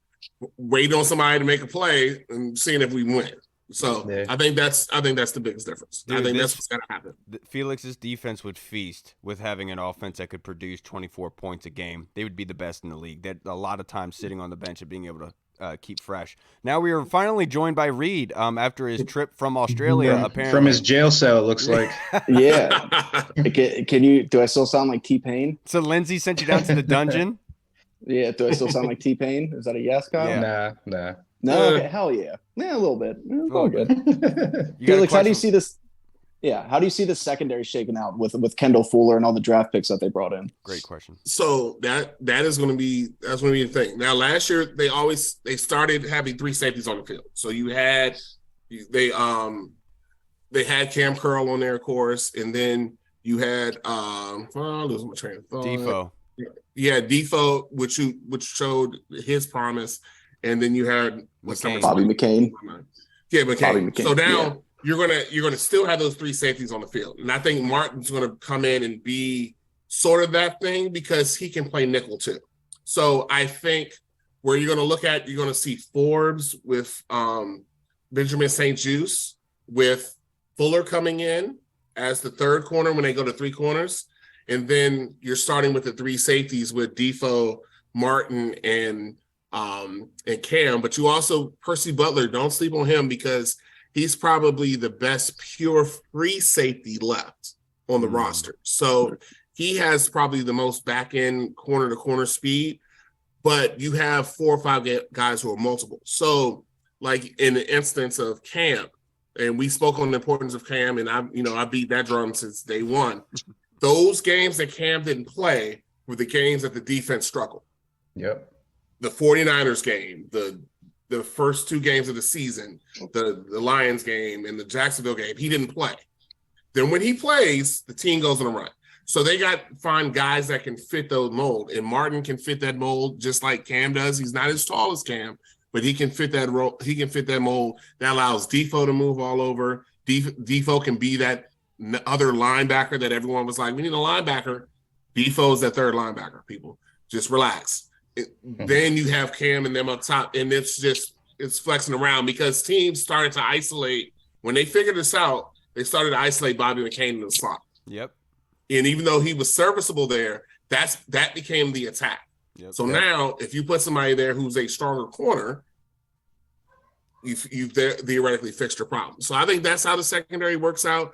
Speaker 5: waiting on somebody to make a play and seeing if we win. So I think that's the biggest difference. Dude, I think that's what's going to happen.
Speaker 1: Felix's defense would feast with having an offense that could produce 24 points a game. They would be the best in the league. They're a lot of times sitting on the bench and being able to keep fresh. Now we are finally joined by Reed after his trip from Australia. Apparently
Speaker 3: from his jail cell, it looks like.
Speaker 4: Yeah. Can you? Do I still sound like T-Pain?
Speaker 1: So Lindsay sent you down to the dungeon.
Speaker 4: Yeah. Do I still sound like T-Pain? Is that a yes, Kyle?
Speaker 1: Yeah.
Speaker 3: Nah.
Speaker 4: No. Okay. Hell yeah. Yeah, a little bit. It's all good.
Speaker 1: You
Speaker 4: Felix, how do you see this? Yeah. How do you see the secondary shaking out with Kendall Fuller and all the draft picks that they brought in?
Speaker 1: Great question.
Speaker 5: So that's going to be the thing. Now, last year they started having 3 safeties on the field. So they had Cam Curl on there, of course, and then you had losing my train of thought.
Speaker 1: Defoe.
Speaker 5: Yeah, Defoe, which showed his promise, and then you had
Speaker 4: Bobby McCain.
Speaker 5: Yeah, McCain. So now you're gonna still have those 3 safeties on the field, and I think Martin's gonna come in and be sort of that thing because he can play nickel too. So I think where you're gonna see Forbes with Benjamin St-Juste, with Fuller coming in as the 3rd corner when they go to 3 corners. And then you're starting with the 3 safeties with Defoe, Martin, and Cam. But you also, Percy Butler, don't sleep on him because he's probably the best pure free safety left on the roster. So he has probably the most back-end corner-to-corner speed, but you have 4 or 5 guys who are multiple. So, like in the instance of Cam, and we spoke on the importance of Cam, and I beat that drum since day one. Those games that Cam didn't play were the games that the defense struggled.
Speaker 3: Yep.
Speaker 5: The 49ers game, the first 2 games of the season, the Lions game and the Jacksonville game, he didn't play. Then when he plays, the team goes on a run. So they got to find guys that can fit those mold, and Martin can fit that mold just like Cam does. He's not as tall as Cam, but he can fit that role. He can fit that mold. That allows Defoe to move all over. Defoe can be that other linebacker that everyone was like, we need a linebacker. Defoe's that third linebacker, people. Just relax. Then you have Cam and them up top, and it's flexing around because teams started to isolate. When they figured this out, they started to isolate Bobby McCain in the slot.
Speaker 1: Yep.
Speaker 5: And even though he was serviceable there, that became the attack.
Speaker 1: Yep.
Speaker 5: So now, if you put somebody there who's a stronger corner, you've theoretically fixed your problem. So I think that's how the secondary works out.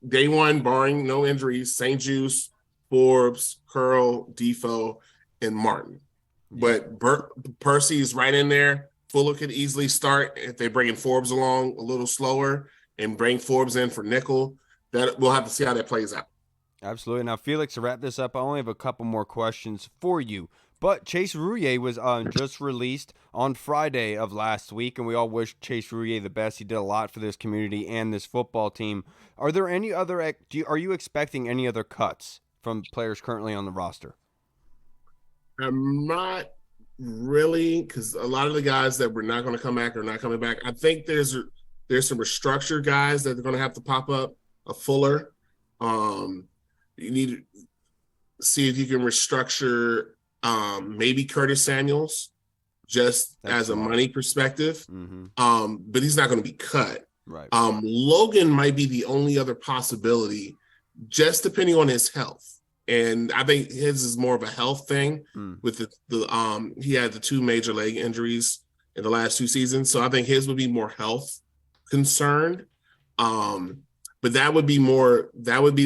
Speaker 5: Day one, barring no injuries, St. Juice, Forbes, Curl, Defoe, and Martin. Yeah. But Percy's right in there. Fuller could easily start if they bring in Forbes along a little slower and bring Forbes in for nickel. That we'll have to see how that plays out.
Speaker 1: Absolutely. Now, Felix, to wrap this up, I only have a couple more questions for you. But Chase Roullier was just released on Friday of last week, and we all wish Chase Roullier the best. He did a lot for this community and this football team. Are there any other? Are you expecting any other cuts from players currently on the roster?
Speaker 5: I'm not really, because a lot of the guys that were not going to come back are not coming back. I think there's some restructured guys that are going to have to pop up. A Fuller. You need to see if you can restructure maybe Curtis Samuels just as a money perspective. Mm-hmm. But he's not going to be cut.
Speaker 1: Right.
Speaker 5: Logan might be the only other possibility, just depending on his health. And I think his is more of a health thing with the he had the 2 major leg injuries in the last 2 seasons. So I think his would be more health concerned. But that would be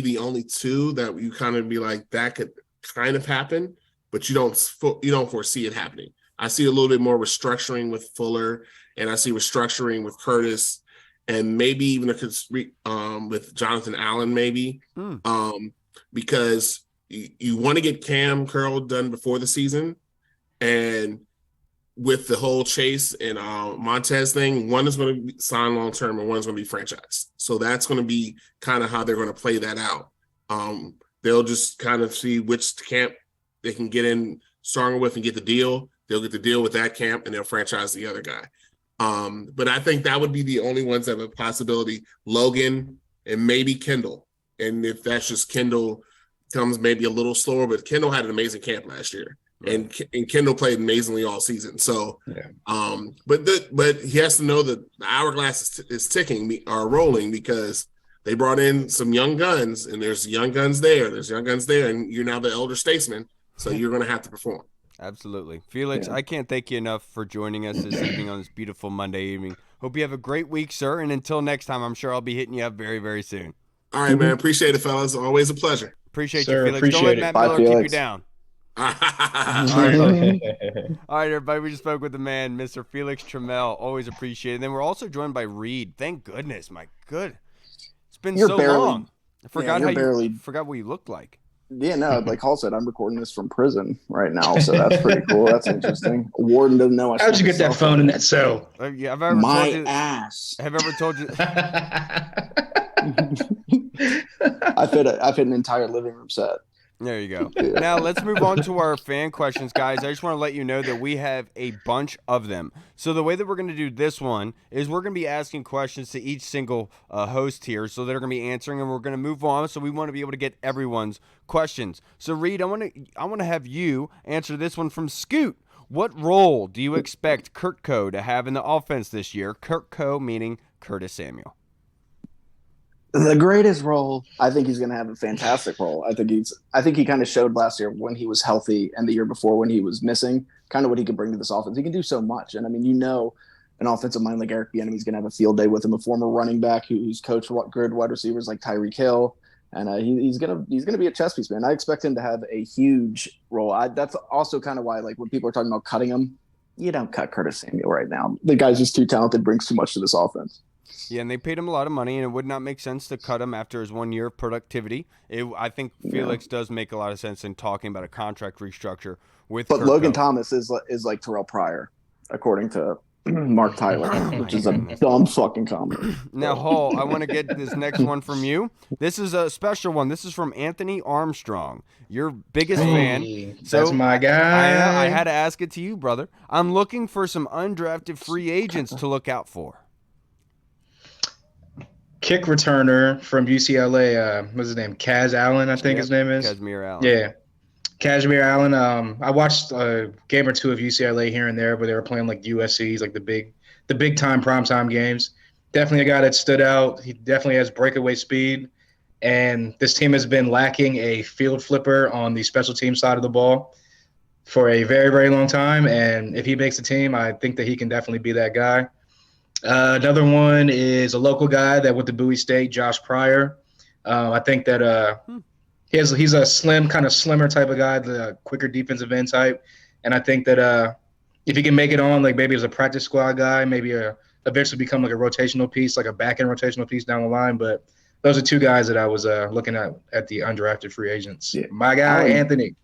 Speaker 5: the only 2 that you kind of be like, that could kind of happen, but you don't foresee it happening. I see a little bit more restructuring with Fuller, and I see restructuring with Curtis, and maybe even with Jonathan Allen, maybe, because you want to get Cam Curl done before the season, and with the whole Chase and Montez thing, one is going to be signed long-term and one is going to be franchised. So that's going to be kind of how they're going to play that out. They'll just kind of see which camp they can get in stronger with and get the deal. They'll get the deal with that camp and they'll franchise the other guy. But I think that would be the only ones that have a possibility. Logan and maybe Kendall. And if that's just Kendall comes maybe a little slower, but Kendall had an amazing camp last year. Right. And Kendall played amazingly all season. So, but he has to know that the hourglass is ticking or rolling, because they brought in some young guns, and there's young guns there. There's young guns there, and you're now the elder statesman, so you're going to have to perform.
Speaker 1: Absolutely. Felix, I can't thank you enough for joining us this evening on this beautiful Monday evening. Hope you have a great week, sir, and until next time, I'm sure I'll be hitting you up very, very soon.
Speaker 5: All right, man. Appreciate it, fellas. Always a pleasure.
Speaker 1: Appreciate you, Felix. Don't let Matt Miller keep you down. All right, everybody. We just spoke with the man, Mr. Felix Trammell. Always appreciate it. And then we're also joined by Reed. Thank goodness, my good. It's been so long. I forgot forgot what you looked like.
Speaker 4: Yeah, no, like Hall said, I'm recording this from prison right now, so that's pretty cool. That's interesting. A warden doesn't know.
Speaker 3: How'd you get that phone in that cell?
Speaker 1: Yeah, have I ever
Speaker 4: my
Speaker 1: told you,
Speaker 4: ass.
Speaker 1: Have I ever told you?
Speaker 4: I fit an entire living room set.
Speaker 1: There you go. Now let's move on to our fan questions, guys. I just want to let you know that we have a bunch of them. So the way that we're going to do this one is we're going to be asking questions to each single host here, so they're going to be answering, and we're going to move on. So we want to be able to get everyone's questions. So Reed, I want to have you answer this one from Scoot. What role do you expect Kurtko to have in the offense this year? Kurtko meaning Curtis Samuel.
Speaker 4: The greatest role, I think he's going to have a fantastic role. I think he kind of showed last year when he was healthy, and the year before when he was missing, kind of what he could bring to this offense. He can do so much. And I mean, an offensive mind like Eric Bieniemy is going to have a field day with him, a former running back who's coached good wide receivers like Tyreek Hill. And he's going to be a chess piece, man. I expect him to have a huge role. That's also kind of why, like, when people are talking about cutting him, you don't cut Curtis Samuel right now. The guy's just too talented, brings too much to this offense.
Speaker 1: Yeah, and they paid him a lot of money, and it would not make sense to cut him after his 1 year of productivity. I think Felix does make a lot of sense in talking about a contract restructure with Kurtko.
Speaker 4: Logan Thomas is like Terrell Pryor, according to Mark Tyler, which is a dumb fucking comment.
Speaker 1: Now, Hall, I want to get this next one from you. This is a special one. This is from Anthony Armstrong, your biggest fan. So
Speaker 3: that's my guy.
Speaker 1: I had to ask it to you, brother. I'm looking for some undrafted free agents to look out for.
Speaker 3: kick returner from UCLA. What's his name? Kaz Allen, I think his name is.
Speaker 1: Kazmir Allen.
Speaker 3: Yeah. Kazmir Allen. I watched a game or two of UCLA here and there, where they were playing like USC's, like the big time primetime games. Definitely a guy that stood out. He definitely has breakaway speed. And this team has been lacking a field flipper on the special team side of the ball for a very, very long time. And if he makes the team, I think that he can definitely be that guy. Another one is a local guy that went to Bowie State, Josh Pryor. I think that he's a kind of slimmer type of guy, the quicker defensive end type. And I think that if he can make it on, like maybe as a practice squad guy, maybe eventually become like a rotational piece, like a back-end rotational piece down the line. But those are two guys that I was looking at the undrafted free agents. Yeah. My guy, Anthony.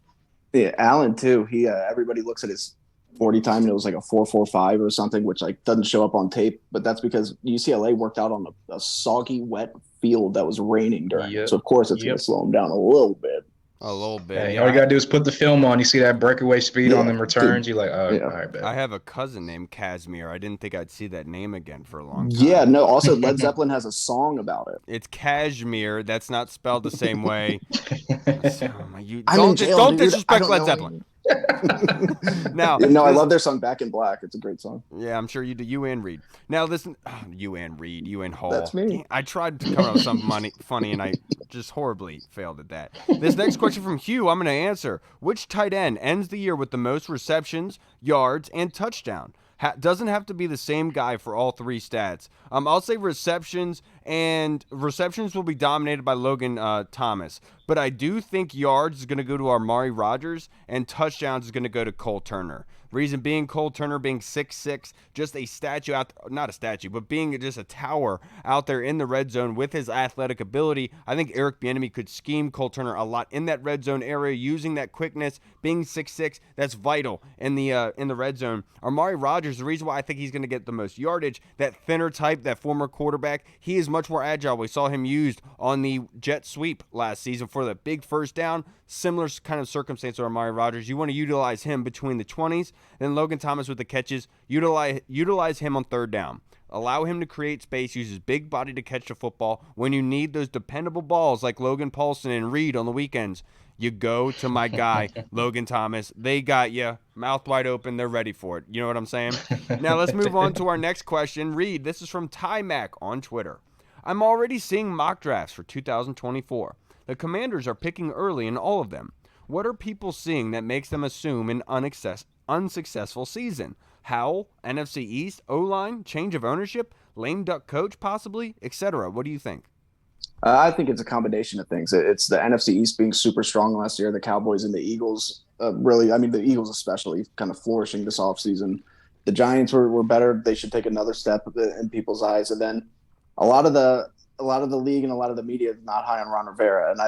Speaker 4: Yeah, Allen too. He everybody looks at his 40 time and it was like a 4.45 or something, which like doesn't show up on tape, but that's because UCLA worked out on a soggy, wet field that was raining during. So of course it's going to slow him down a little bit.
Speaker 1: A little bit.
Speaker 3: Hey, all you gotta do is put the film on. You see that breakaway speed on them returns. You're like, all right, bet.
Speaker 1: I have a cousin named Kazmir. I didn't think I'd see that name again for a long time.
Speaker 4: Yeah, no. Also, Led Zeppelin has a song about it.
Speaker 1: It's Kashmir. That's not spelled the same way.
Speaker 4: Don't
Speaker 1: disrespect Led Zeppelin. Now,
Speaker 4: I love their song "Back in Black." It's a great song.
Speaker 1: Yeah, I'm sure you do. You and Reed. Now listen, you and Reed, you and Hall.
Speaker 4: That's me.
Speaker 1: I tried to come up with something funny, and I just horribly failed at that. This next question from Hugh, I'm going to answer. Which tight end ends the year with the most receptions, yards, and touchdown? Doesn't have to be the same guy for all three stats. I'll say receptions, and receptions will be dominated by Logan Thomas. But I do think yards is going to go to Amari Rodgers, and touchdowns is going to go to Cole Turner. Reason being, Cole Turner being 6'6", just a statue not a statue, but being just a tower out there in the red zone with his athletic ability. I think Eric Bieniemy could scheme Cole Turner a lot in that red zone area, using that quickness, being 6'6", that's vital in the red zone. Amari Rodgers, the reason why I think he's going to get the most yardage, that thinner type, that former quarterback, he is much more agile. We saw him used on the jet sweep last season for the big first down. Similar kind of circumstance to Amari Rodgers. You want to utilize him between the 20s. Then Logan Thomas with the catches. Utilize him on third down. Allow him to create space. Use his big body to catch the football. When you need those dependable balls like Logan Paulson and Reed on the weekends, you go to my guy, Logan Thomas. They got you. Mouth wide open. They're ready for it. You know what I'm saying? Now let's move on to our next question. Reed, this is from Ty Mac on Twitter. I'm already seeing mock drafts for 2024. The Commanders are picking early in all of them. What are people seeing that makes them assume an unsuccessful season? Howell, NFC East, O-line, change of ownership, lame duck coach possibly, etc. What do you think?
Speaker 4: I think it's a combination of things. It's the NFC East being super strong last year. The Cowboys and the Eagles the Eagles especially kind of flourishing this offseason. The Giants were better. They should take another step in people's eyes. And then a lot of the league and a lot of the media is not high on Ron Rivera. And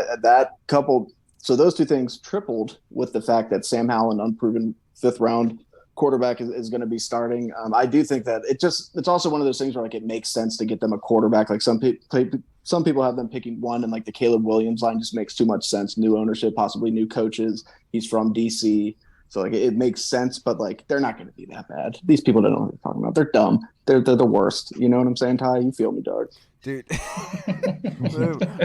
Speaker 4: so those two things tripled with the fact that Sam Howell, an unproven fifth-round quarterback, is going to be starting. I do think that it's also one of those things where like it makes sense to get them a quarterback. Like some people have them picking one, and like the Caleb Williams line just makes too much sense. New ownership, possibly new coaches. He's from DC. So like it makes sense, but like they're not going to be that bad. These people don't know what they're talking about. They're dumb. They're the worst. You know what I'm saying, Ty? You feel me, dog?
Speaker 1: Dude,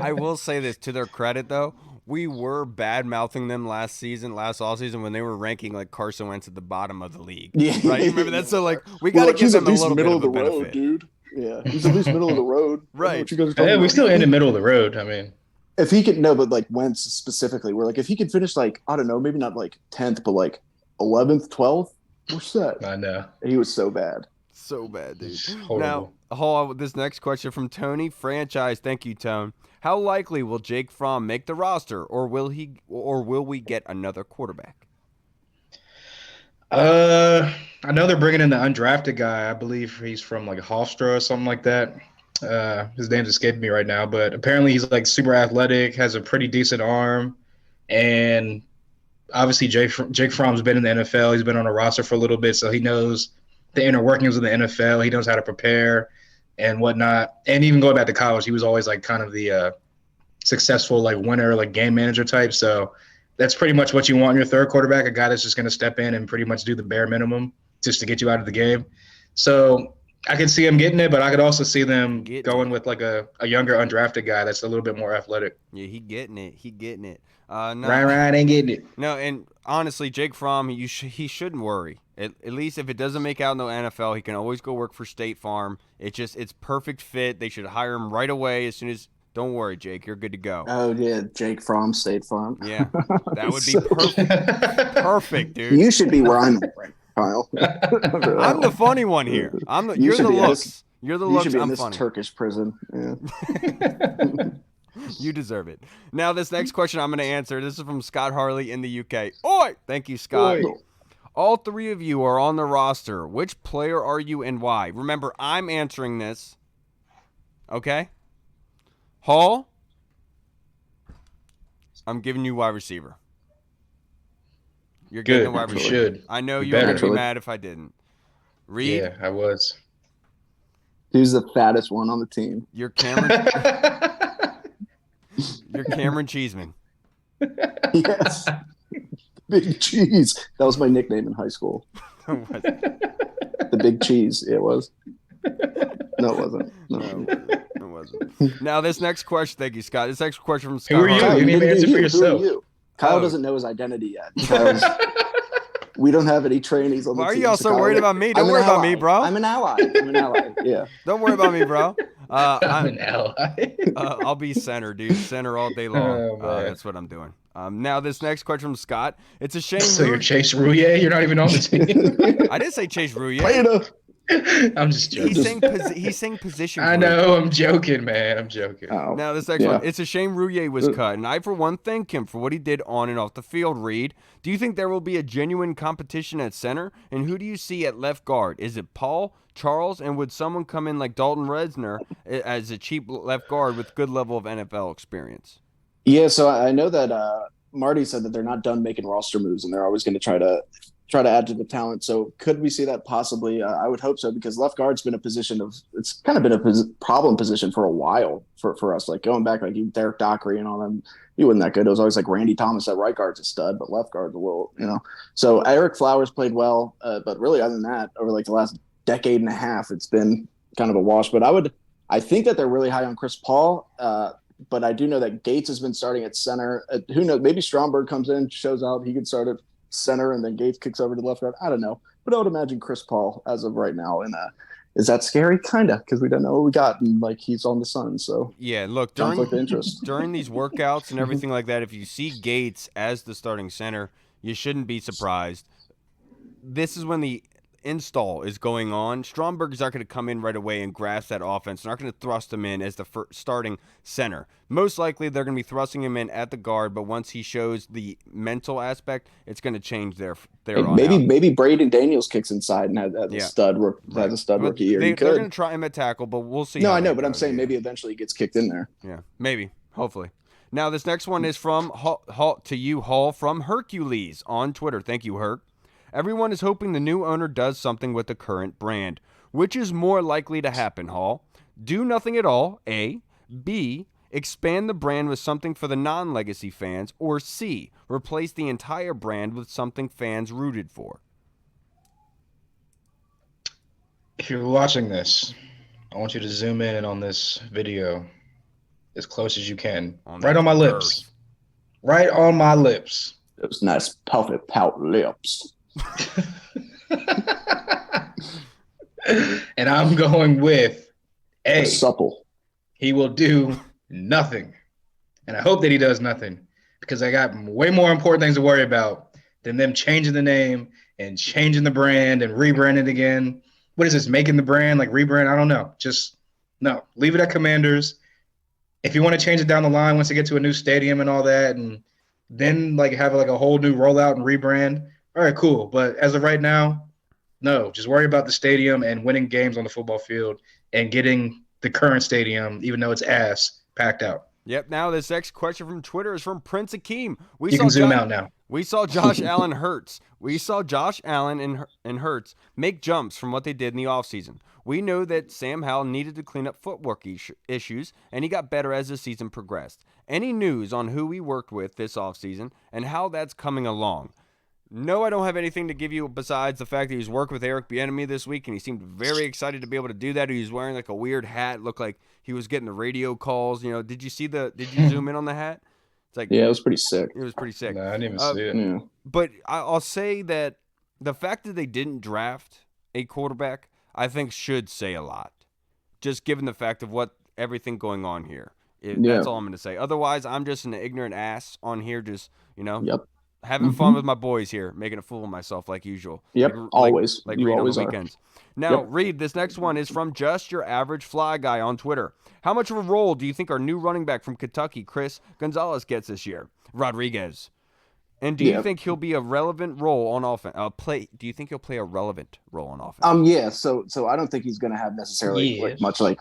Speaker 1: I will say this to their credit though. We were bad-mouthing them last offseason when they were ranking like Carson Wentz at the bottom of the league.
Speaker 4: Yeah.
Speaker 1: Right? You remember that? So like we got to give them a little bit of a benefit.
Speaker 4: Road, dude. Yeah, he's at least middle of the road.
Speaker 1: Right.
Speaker 3: We still in the middle of the road. I mean,
Speaker 4: if he could, no, but like Wentz specifically, we're like, if he could finish like, I don't know, maybe not like 10th, but like 11th, 12th, we're set.
Speaker 3: I know.
Speaker 4: He was so bad.
Speaker 1: So bad, dude.
Speaker 3: Horrible.
Speaker 1: Now, hold on. This next question from Tony Franchise. Thank you, Tone. How likely will Jake Fromm make the roster, or will we get another quarterback?
Speaker 3: I know they're bringing in the undrafted guy. I believe he's from like Hofstra or something like that. His name's escaping me right now, but apparently he's like super athletic, has a pretty decent arm, and obviously Jake Fromm's been in the NFL. He's been on a roster for a little bit, so he knows the inner workings of the NFL. He knows how to prepare and whatnot. And even going back to college, he was always like kind of the successful like winner, like game manager type. So that's pretty much what you want in your third quarterback, a guy that's just going to step in and pretty much do the bare minimum just to get you out of the game. So I can see him getting it, but I could also see them
Speaker 1: Getting
Speaker 3: going
Speaker 1: it.
Speaker 3: with like a younger undrafted guy that's a little bit more athletic.
Speaker 1: Yeah, he getting it. He getting it. No,
Speaker 3: Ryan ain't getting it.
Speaker 1: no, and honestly, Jake Fromm, he shouldn't worry. At least if it doesn't make out in the NFL, he can always go work for State Farm. It's perfect fit. They should hire him right away as soon as. Don't worry, Jake. You're good to go.
Speaker 4: Oh yeah, Jake from State Farm.
Speaker 1: Yeah, that would be perfect. Perfect, dude.
Speaker 4: You should be where I'm at, right, Kyle.
Speaker 1: I'm the funny one here. You're the looks. You're the
Speaker 4: You
Speaker 1: looks.
Speaker 4: should be in
Speaker 1: I'm
Speaker 4: this
Speaker 1: funny.
Speaker 4: Turkish prison. Yeah.
Speaker 1: You deserve it. Now, this next question I'm going to answer. This is from Scott Harley in the UK. Oi! Thank you, Scott.
Speaker 3: Oi.
Speaker 1: All three of you are on the roster. Which player are you and why? Remember, I'm answering this. Okay? Hall, I'm giving you wide receiver. You're getting
Speaker 3: Good.
Speaker 1: a wide
Speaker 3: You
Speaker 1: receiver.
Speaker 3: should.
Speaker 1: I know
Speaker 3: You
Speaker 1: you would be
Speaker 4: better.
Speaker 1: mad if I didn't. Reed,
Speaker 3: Yeah, I was.
Speaker 4: Who's the fattest one on the team?
Speaker 1: you're Cameron. You're Cameron Cheeseman.
Speaker 4: Yes. Big Cheese. That was my nickname in high school. The Big Cheese. It was. No, it wasn't. No.
Speaker 1: No, it wasn't. Now, this next question, thank you, Scott. This next question from Scott.
Speaker 3: Who are you?
Speaker 1: Harley.
Speaker 3: You didn't even answer for
Speaker 4: Who are
Speaker 3: yourself.
Speaker 4: you? Kyle
Speaker 1: Oh.
Speaker 4: doesn't know his identity yet. We don't have any trainees on the
Speaker 1: Why are
Speaker 4: team.
Speaker 1: y'all so
Speaker 4: Kyle-
Speaker 1: worried about me? Don't
Speaker 4: I'm an
Speaker 1: worry about
Speaker 4: ally.
Speaker 1: me, bro.
Speaker 4: I'm an ally. Yeah.
Speaker 1: Don't worry about me, bro.
Speaker 3: I'm an ally.
Speaker 1: I'll be center, dude. Center all day long.
Speaker 3: Oh, man.
Speaker 1: That's what I'm doing. Now, this next question from Scott. It's a shame.
Speaker 3: So you're Chase Rouillet? You're not even on the team.
Speaker 1: I didn't say Chase Rouillet.
Speaker 4: Play
Speaker 3: I'm just joking.
Speaker 1: He's saying position.
Speaker 3: I
Speaker 1: group.
Speaker 3: know. I'm joking, man. I'm joking.
Speaker 4: Oh.
Speaker 1: Now, this next
Speaker 4: Yeah.
Speaker 1: one. It's a shame Rouillet was cut, and I, for one, thank him for what he did on and off the field, Reed. Do you think there will be a genuine competition at center? And who do you see at left guard? Is it Paul, Charles, and would someone come in like Dalton Reznor as a cheap left guard with good level of NFL experience?
Speaker 4: Yeah, so I know that Marty said that they're not done making roster moves, and they're always going to try to add to the talent. So could we see that possibly? I would hope so, because left guard's been a position of it's kind of been a problem position for a while for us. Like going back, like Derek Dockery and all them, he wasn't that good. It was always like Randy Thomas at right guard's a stud, but left guard's a little, So Eric Flowers played well, but really other than that, over like the last decade and a half, it's been kind of a wash. But I think that they're really high on Chris Paul. But I do know that Gates has been starting at center. Who knows? Maybe Stromberg comes in, shows out. He could start at center, and then Gates kicks over to left guard. I don't know. But I would imagine Chris Paul as of right now. And is that scary? Kind of, because we don't know what we got. And like he's on the Suns. So
Speaker 1: Yeah, look,
Speaker 4: conflict of interest.
Speaker 1: during these workouts and everything like that, if you see Gates as the starting center, you shouldn't be surprised. This is when the install is going on. Stromberg's not going to come in right away and grasp that offense. They're not going to thrust him in as the starting center. Most likely, they're going to be thrusting him in at the guard, but once he shows the mental aspect, it's going to change their
Speaker 4: Maybe Braden Daniels kicks inside and has a
Speaker 1: Yeah.
Speaker 4: stud
Speaker 1: Right.
Speaker 4: rookie year.
Speaker 1: They're
Speaker 4: He
Speaker 1: going
Speaker 4: could.
Speaker 1: to try him at tackle, but we'll see.
Speaker 4: No,
Speaker 1: how
Speaker 4: I know,
Speaker 1: that
Speaker 4: but I'm
Speaker 1: goes.
Speaker 4: saying
Speaker 1: Yeah.
Speaker 4: maybe eventually he gets kicked in there.
Speaker 1: Yeah, maybe, hopefully. Now, this next one is from Hall from Hercules on Twitter. Thank you, Herc. Everyone is hoping the new owner does something with the current brand. Which is more likely to happen, Hall? Do nothing at all, A. B. Expand the brand with something for the non-legacy fans. Or C. Replace the entire brand with something fans rooted for.
Speaker 3: If you're watching this, I want you to zoom in on this video as close as you can. Right on my lips. Right on my lips.
Speaker 4: Those nice puffy pout lips.
Speaker 3: And I'm going with A.
Speaker 4: Supple.
Speaker 3: He will do nothing. And I hope that he does nothing, because I got way more important things to worry about than them changing the name and changing the brand and rebranding again. What is this, making the brand like rebrand? I don't know. Just no, leave it at Commanders. If you want to change it down the line once you get to a new stadium and all that, and then like have like a whole new rollout and rebrand, all right, cool. But as of right now, no, just worry about the stadium and winning games on the football field and getting the current stadium, even though it's ass, packed out.
Speaker 1: Yep. Now, this next question from Twitter is from Prince Akeem.
Speaker 3: You can zoom out now.
Speaker 1: We saw Josh Allen Hurts. We saw Josh Allen and Hurts make jumps from what they did in the offseason. We know that Sam Howell needed to clean up footwork issues, and he got better as the season progressed. Any news on who we worked with this offseason and how that's coming along? No, I don't have anything to give you besides the fact that he's worked with Eric Bieniemy this week, and he seemed very excited to be able to do that. He was wearing like a weird hat, looked like he was getting the radio calls. You know, did you zoom in on the hat? It's like,
Speaker 4: Yeah, it was pretty sick.
Speaker 1: it was pretty sick.
Speaker 3: No, I didn't even see it.
Speaker 4: Yeah.
Speaker 1: But I'll say that the fact that they didn't draft a quarterback, I think, should say a lot. Just given the fact of everything going on here. That's all I'm going to say. Otherwise, I'm just an ignorant ass on here, just,
Speaker 4: Yep.
Speaker 1: having fun with my boys here, making a fool of myself like usual.
Speaker 4: Yep, always.
Speaker 1: Like
Speaker 4: You
Speaker 1: Reed
Speaker 4: always
Speaker 1: on the
Speaker 4: are.
Speaker 1: weekends. Now,
Speaker 4: Yep.
Speaker 1: Reed, this next one is from Just Your Average Fly Guy on Twitter. How much of a role do you think our new running back from Kentucky, Chris Gonzalez, gets this year? Rodriguez. And do you think he'll be a relevant role on offense? Do you think he'll play a relevant role on offense?
Speaker 4: Yeah. So I don't think he's going to have necessarily much like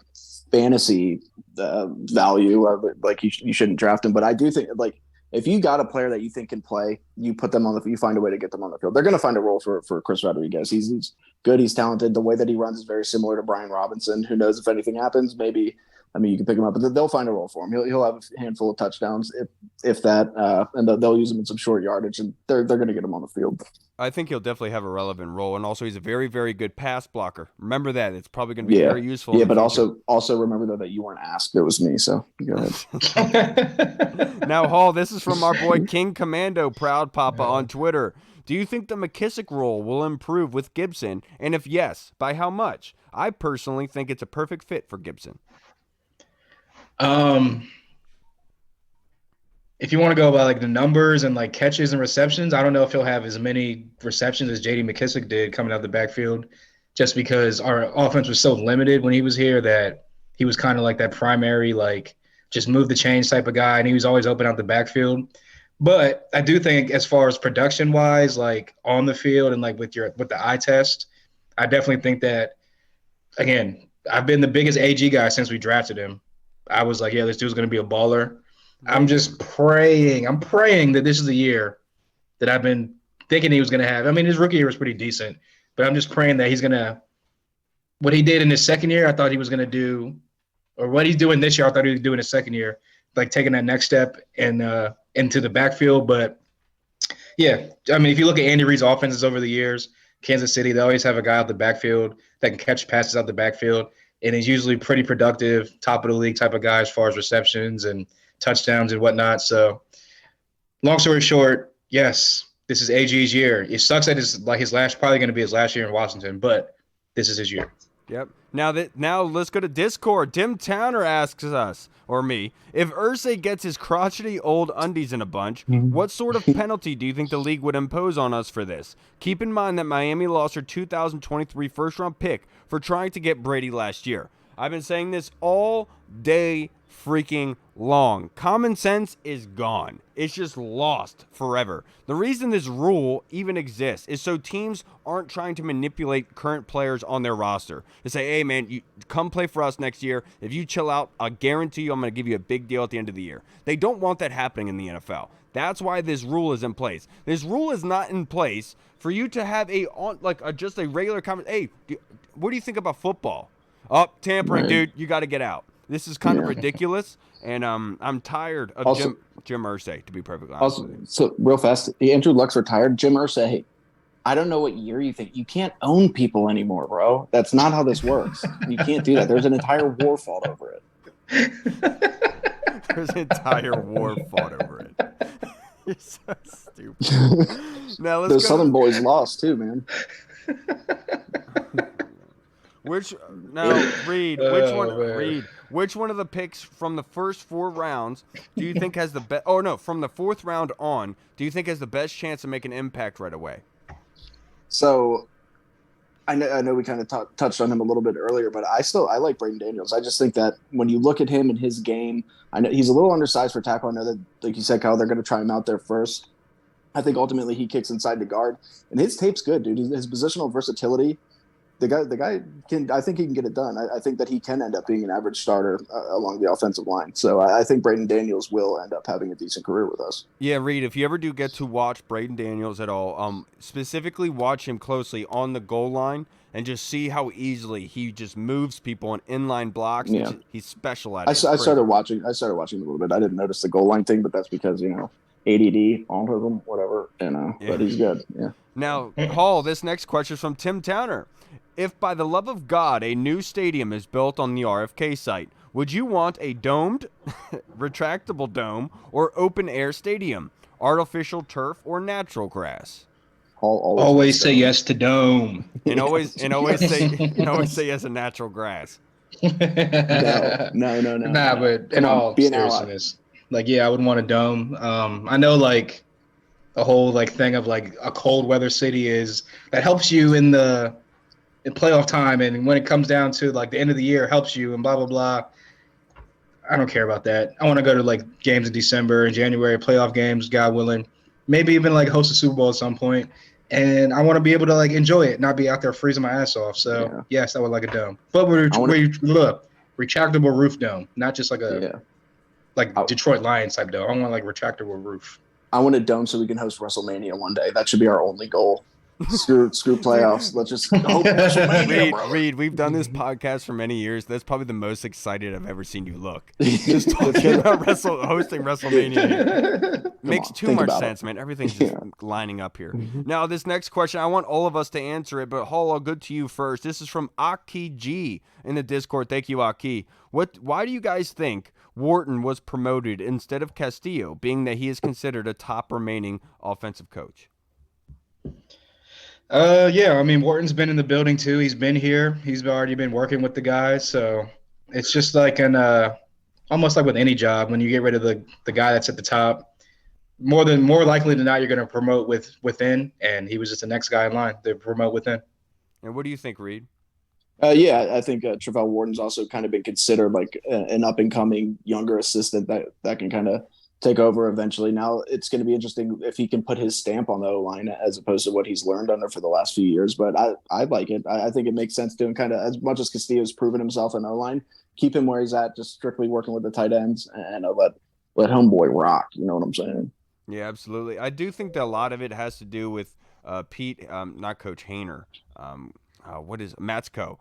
Speaker 4: fantasy value of it. Like you shouldn't draft him, but I do think like if you got a player that you think can play, you put them on you find a way to get them on the field. They're going to find a role for Chris Rodriguez. He's good. He's talented. The way that he runs is very similar to Brian Robinson. Who knows if anything happens? Maybe. I mean, you can pick him up, but they'll find a role for him. He'll have a handful of touchdowns if that, and they'll use him in some short yardage, and they're going to get him on the field.
Speaker 1: I think he'll definitely have a relevant role, and also he's a very, very good pass blocker. Remember that; it's probably going to be very useful.
Speaker 4: Yeah, but also remember though that you weren't asked; it was me. So go ahead.
Speaker 1: Now, Hall, this is from our boy King Commando, Proud Papa on Twitter. Do you think the McKissick role will improve with Gibson, and if yes, by how much? I personally think it's a perfect fit for Gibson.
Speaker 3: If you want to go by like the numbers and like catches and receptions, I don't know if he'll have as many receptions as J.D. McKissick did coming out of the backfield, just because our offense was so limited when he was here that he was kind of like that primary, like just move the chains type of guy, and he was always open out the backfield. But I do think as far as production wise, like on the field and like with the eye test, I definitely think that, again, I've been the biggest AG guy since we drafted him. I was like, yeah, this dude's going to be a baller. I'm just praying. I'm praying that this is the year that I've been thinking he was going to have. I mean, his rookie year was pretty decent, but I'm just praying that he's going to – what he did in his second year, I thought he was going to do – or what he's doing this year, I thought he was doing his second year, like taking that next step and into the backfield. But, yeah, I mean, if you look at Andy Reid's offenses over the years, Kansas City, they always have a guy out the backfield that can catch passes out the backfield. And he's usually pretty productive, top of the league type of guy as far as receptions and touchdowns and whatnot. So, long story short, yes, this is AG's year. It sucks that it's like probably going to be his last year in Washington, but this is his year.
Speaker 1: Yep. Now let's go to Discord. Tim Towner asks us, or me, if Irsay gets his crotchety old undies in a bunch, what sort of penalty do you think the league would impose on us for this? Keep in mind that Miami lost their 2023 first-round pick for trying to get Brady last year. I've been saying this all day freaking long. Common sense is gone. It's just lost forever. The reason this rule even exists is so teams aren't trying to manipulate current players on their roster. They say, hey, man, you come play for us next year. If you chill out, I guarantee you I'm going to give you a big deal at the end of the year. They don't want that happening in the NFL. That's why this rule is in place. This rule is not in place for you to have just a regular comment. Hey, what do you think about football? Oh, tampering, dude. You got to get out. This is kind of ridiculous, and I'm tired of Jim Irsay, to be perfectly honest with you.
Speaker 4: So real fast, Andrew Luck's retired. Jim Irsay, I don't know what year you think. You can't own people anymore, bro. That's not how this works. You can't do that. There's an entire war fought over it.
Speaker 1: There's an entire war fought over it. You're so stupid. Now let's
Speaker 4: Those Southern boys lost too, man.
Speaker 1: Reed, which one of the picks from the first 4 rounds do you think has the best? Oh no, from the 4th round on, do you think has the best chance of making an impact right away?
Speaker 4: So, I know we kind of touched on him a little bit earlier, but I like Braden Daniels. I just think that when you look at him and his game, I know he's a little undersized for tackle. I know that, like you said, Kyle, they're going to try him out there first. I think ultimately he kicks inside the guard, and his tape's good, dude. His positional versatility. The guy can. I think he can get it done. I think that he can end up being an average starter along the offensive line. So I think Braden Daniels will end up having a decent career with us.
Speaker 1: Yeah, Reed, if you ever do get to watch Braden Daniels at all, specifically watch him closely on the goal line and just see how easily he just moves people in inline blocks.
Speaker 4: Yeah.
Speaker 1: He's special at it.
Speaker 4: I started watching a little bit. I didn't notice the goal line thing, but that's because ADD, autism, whatever, but he's good. Yeah.
Speaker 1: Now, Hall, this next question is from Tim Towner. If by the love of God a new stadium is built on the RFK site, would you want a domed, retractable dome, or open air stadium, artificial turf, or natural grass?
Speaker 4: Hall
Speaker 3: Always say yes to dome.
Speaker 1: And always say yes to natural grass.
Speaker 4: No.
Speaker 3: Nah, but in all seriousness, like, yeah, I would want a dome. I know, like, the whole like thing of like a cold weather city is that helps you in playoff time, and when it comes down to like the end of the year, helps you and blah blah blah. I don't care about that. I want to go to like games in December and January, playoff games, God willing. Maybe even like host a Super Bowl at some point. And I want to be able to like enjoy it, not be out there freezing my ass off. So yes, I would like a dome, but retractable roof dome, not just like Detroit Lions type dome. I want like retractable roof.
Speaker 4: I want a dome so we can host WrestleMania one day. That should be our only goal. Screw playoffs. Let's just hope WrestleMania.
Speaker 1: Reed, we've done this podcast for many years. That's probably the most excited I've ever seen you look. Just talking about hosting WrestleMania. Makes too much sense, man. Everything's just lining up here. Now, this next question, I want all of us to answer it, but Hall, I'll go to you first. This is from Aki G in the Discord. Thank you, Aki. Why do you guys think Wharton was promoted instead of Castillo, being that he is considered a top remaining offensive coach?
Speaker 3: Yeah, I mean, Wharton's been in the building too. He's been here. He's already been working with the guys. So it's just like almost like with any job, when you get rid of the guy that's at the top, more likely than not, you're going to promote within. And he was just the next guy in line to promote within.
Speaker 1: And what do you think, Reed?
Speaker 4: Yeah, I think Travell Wharton's also kind of been considered like an up and coming younger assistant that can kind of take over eventually. Now it's going to be interesting if he can put his stamp on the O-line as opposed to what he's learned under for the last few years. But I like it. I think it makes sense to him, kind of as much as Castillo's proven himself in O-line, keep him where he's at, just strictly working with the tight ends and let homeboy rock. You know what I'm saying?
Speaker 1: Yeah, absolutely. I do think that a lot of it has to do with Pete, not Coach Hayner. Matsko?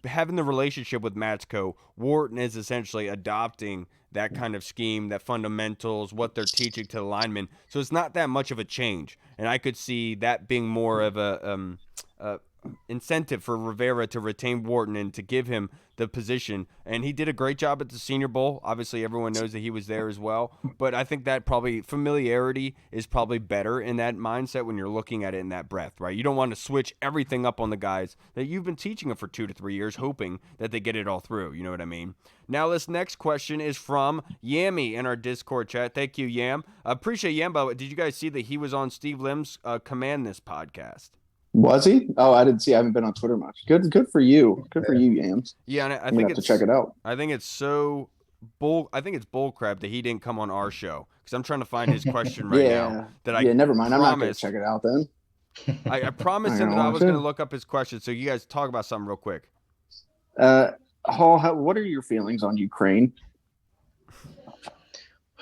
Speaker 1: Having the relationship with Matsko, Wharton is essentially adopting that kind of scheme, that fundamentals, what they're teaching to the linemen. So it's not that much of a change. And I could see that being more of a incentive for Rivera to retain Wharton and to give him the position. And he did a great job at the Senior Bowl. Obviously, everyone knows that he was there as well. But I think that probably familiarity is probably better in that mindset when you're looking at it in that breath, right? You don't want to switch everything up on the guys that you've been teaching them for 2 to 3 years, hoping that they get it all through. You know what I mean? Now, this next question is from Yammy in our Discord chat. Thank you, Yam. I appreciate Yam, but did you guys see that he was on Steve Lim's Command This podcast?
Speaker 4: Was he? Oh, I didn't see. I haven't been on Twitter much. Good for you. Good for you, Yams.
Speaker 1: Yeah, and I think
Speaker 4: have to check it out.
Speaker 1: I think it's bullcrap that he didn't come on our show, because I'm trying to find his question right now.
Speaker 4: Never mind. I'm not going to check it out then.
Speaker 1: I promised him that I was going to look up his question. So you guys talk about something real quick.
Speaker 4: Hall, what are your feelings on Ukraine?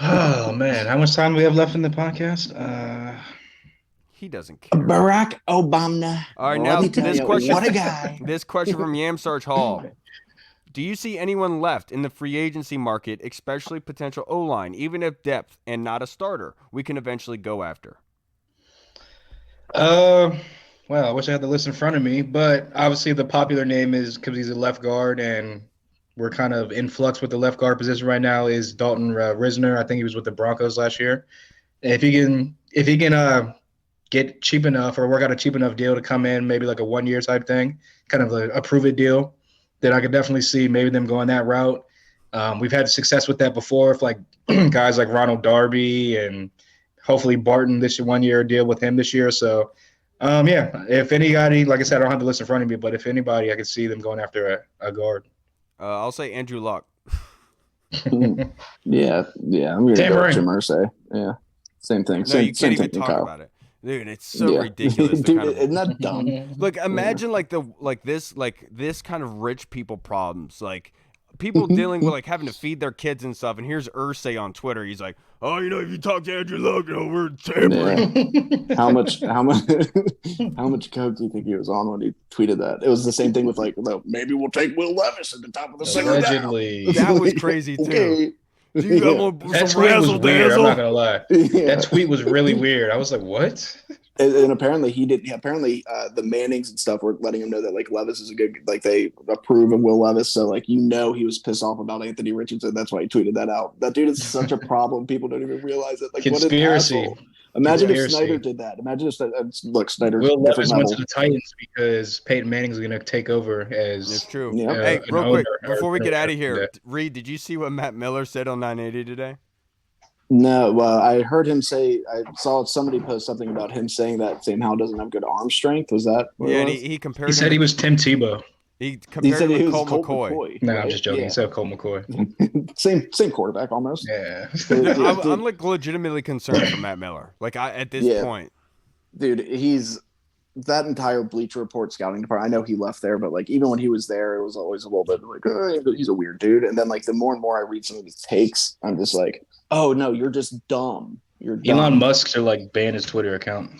Speaker 3: Oh man, how much time do we have left in the podcast?
Speaker 1: He doesn't care.
Speaker 4: Barack Obama.
Speaker 1: All right, now this question.
Speaker 4: What a guy.
Speaker 1: This question from Yam Sarge Hall. Do you see anyone left in the free agency market, especially potential O-line, even if depth and not a starter, we can eventually go after?
Speaker 3: Well, I wish I had the list in front of me, but obviously the popular name is, because he's a left guard and we're kind of in flux with the left guard position right now, is Dalton Risner. I think he was with the Broncos last year. If he can get cheap enough or work out a cheap enough deal to come in, maybe like a 1-year type thing, kind of a prove-it deal, then I could definitely see maybe them going that route. We've had success with that before, if like guys like Ronald Darby and hopefully Barton this 1-year deal with him this year. So, if anybody, like I said, I don't have the list in front of me, but if anybody, I could see them going after a guard.
Speaker 1: I'll say Andrew Luck.
Speaker 4: Yeah, I'm going to go with Jim Irsay. Yeah, same thing.
Speaker 1: No, you can't even talk about it. Dude, it's so ridiculous.
Speaker 4: Dude, isn't that dumb?
Speaker 1: Look, imagine this kind of rich people problems, like people dealing with like having to feed their kids and stuff. And here's Irsay on Twitter. He's like, "Oh, if you talk to Andrew Luck, we're tampering."
Speaker 4: Yeah. How much coke do you think he was on when he tweeted that? It was the same thing with like, maybe we'll take Will Levis at the top of the second.
Speaker 3: Allegedly,
Speaker 1: that was crazy too.
Speaker 4: Okay.
Speaker 1: You got
Speaker 3: That
Speaker 1: some
Speaker 3: tweet was
Speaker 1: razzle
Speaker 3: weird. I'm not
Speaker 1: dazzle.
Speaker 3: gonna lie.
Speaker 4: Yeah.
Speaker 3: That tweet was really weird. I was like, what?
Speaker 4: And apparently he did. Apparently the Mannings and stuff were letting him know that like Levis is a good, like they approve of Will Levis. So like he was pissed off about Anthony Richardson. That's why he tweeted that out. That dude is such a problem. People don't even realize it. Like
Speaker 3: Conspiracy.
Speaker 4: What an asshole. Imagine
Speaker 3: Conspiracy.
Speaker 4: if Snyder did that. Imagine if Snyder.
Speaker 3: Will
Speaker 4: different
Speaker 3: Levis went
Speaker 4: level.
Speaker 3: to the Titans because Peyton Manning's going to take over as.
Speaker 1: It's true.
Speaker 4: Yeah.
Speaker 1: Hey,
Speaker 3: an
Speaker 1: real quick,
Speaker 3: owner,
Speaker 1: before we get out of here,
Speaker 3: yeah.
Speaker 1: Reed, did you see what Matt Miller said on 980 today?
Speaker 4: No, I heard him say. I saw somebody post something about him saying that Sam Howell doesn't have good arm strength. Was that? What
Speaker 1: Yeah,
Speaker 4: it
Speaker 1: and
Speaker 4: was?
Speaker 1: he compared
Speaker 3: He said he was Tim Tebow.
Speaker 1: he
Speaker 4: He
Speaker 1: compared
Speaker 4: said
Speaker 1: him
Speaker 4: he
Speaker 1: with
Speaker 4: was
Speaker 1: Colt
Speaker 4: Colt
Speaker 1: McCoy.
Speaker 3: No,
Speaker 4: right?
Speaker 3: I'm just joking.
Speaker 4: Yeah.
Speaker 3: He said Colt McCoy.
Speaker 4: Same quarterback almost.
Speaker 3: Yeah.
Speaker 1: I'm like legitimately concerned for Matt Miller. Like at this point,
Speaker 4: Dude, he's that entire Bleacher Report scouting department. I know he left there, but like even when he was there, it was always a little bit like, he's a weird dude. And then like the more and more I read some of his takes, I'm just like, oh no, you're just dumb. You're dumb.
Speaker 3: Elon Musk should like ban his Twitter account.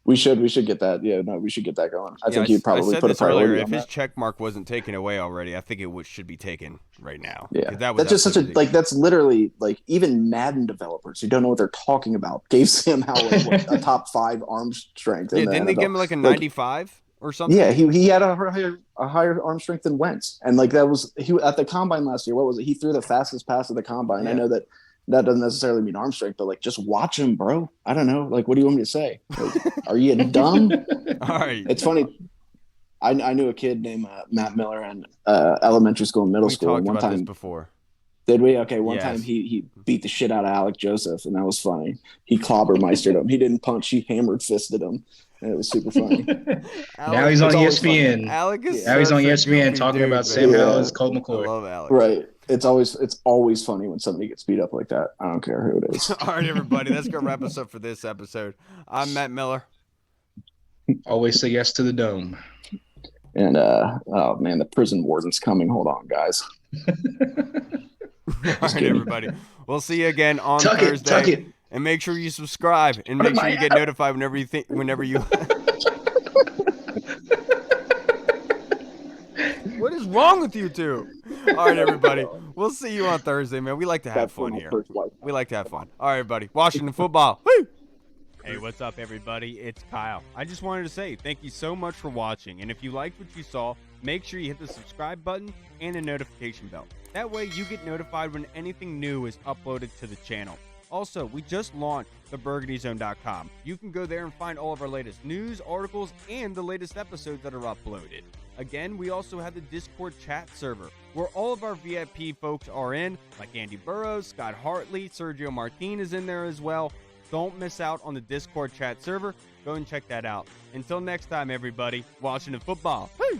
Speaker 4: We should get that. Yeah, no, we should get that going. I think he'd
Speaker 1: I
Speaker 4: probably
Speaker 1: said
Speaker 4: put a
Speaker 1: this earlier.
Speaker 4: priority
Speaker 1: If
Speaker 4: on
Speaker 1: his
Speaker 4: that.
Speaker 1: check mark wasn't taken away already, I think it should be taken right now.
Speaker 4: Yeah,
Speaker 1: 'Cause that was
Speaker 4: that's just such a
Speaker 1: absolutely
Speaker 4: like. That's literally like even Madden developers who don't know what they're talking about gave Sam Howell a top 5 arm strength.
Speaker 1: Yeah,
Speaker 4: in the
Speaker 1: didn't they
Speaker 4: NFL.
Speaker 1: give him like a 95 or something?
Speaker 4: Yeah, he had a higher arm strength than Wentz, and like that was he at the combine last year. What was it? He threw the fastest pass of the combine.
Speaker 1: Yeah.
Speaker 4: I know that doesn't necessarily mean arm strength, but like just watch him, bro. I don't know. Like, what do you want me to say? Like, are you dumb?
Speaker 1: All right.
Speaker 4: It's funny. I knew a kid named Matt Miller in elementary school and middle
Speaker 1: We
Speaker 4: school.
Speaker 1: talked
Speaker 4: And one
Speaker 1: about this
Speaker 4: time,
Speaker 1: before.
Speaker 4: did we? Okay, one
Speaker 1: Yes.
Speaker 4: time he beat the shit out of Alec Joseph, and that was funny. He clobbermeistered him. He didn't punch. He hammered fisted him, and it was super funny.
Speaker 3: Now he's on
Speaker 4: It's always
Speaker 3: ESPN.
Speaker 1: Alec is
Speaker 3: Now he's on
Speaker 1: such a
Speaker 3: ESPN
Speaker 1: goofy
Speaker 3: talking
Speaker 1: dude,
Speaker 3: about
Speaker 1: man.
Speaker 3: Sam
Speaker 4: Yeah.
Speaker 3: Howell as Colt
Speaker 1: I
Speaker 3: McCoy.
Speaker 1: love Alec.
Speaker 4: Right. It's always funny when somebody gets beat up like that. I don't care who it is.
Speaker 1: All right, everybody. That's going to wrap us up for this episode. I'm Matt Miller.
Speaker 3: Always say yes to the dome.
Speaker 4: And oh man, the prison warden's coming. Hold on, guys.
Speaker 1: All right, everybody. We'll see you again on
Speaker 3: Tuck
Speaker 1: Thursday.
Speaker 3: it.
Speaker 1: And make sure you subscribe and make sure you get notified whenever you What is wrong with you two? All right, everybody. We'll see you on Thursday, man. We like to have fun here. We like to have fun. All right, everybody. Washington football. Woo! Hey, what's up, everybody? It's Kyle. I just wanted to say thank you so much for watching. And if you liked what you saw, make sure you hit the subscribe button and the notification bell. That way you get notified when anything new is uploaded to the channel. Also, we just launched theburgundyzone.com. You can go there and find all of our latest news, articles, and the latest episodes that are uploaded. Again, we also have the Discord chat server, where all of our VIP folks are in, like Andy Burrows, Scott Hartley, Sergio Martin is in there as well. Don't miss out on the Discord chat server. Go and check that out. Until next time, everybody, Washington football. Woo!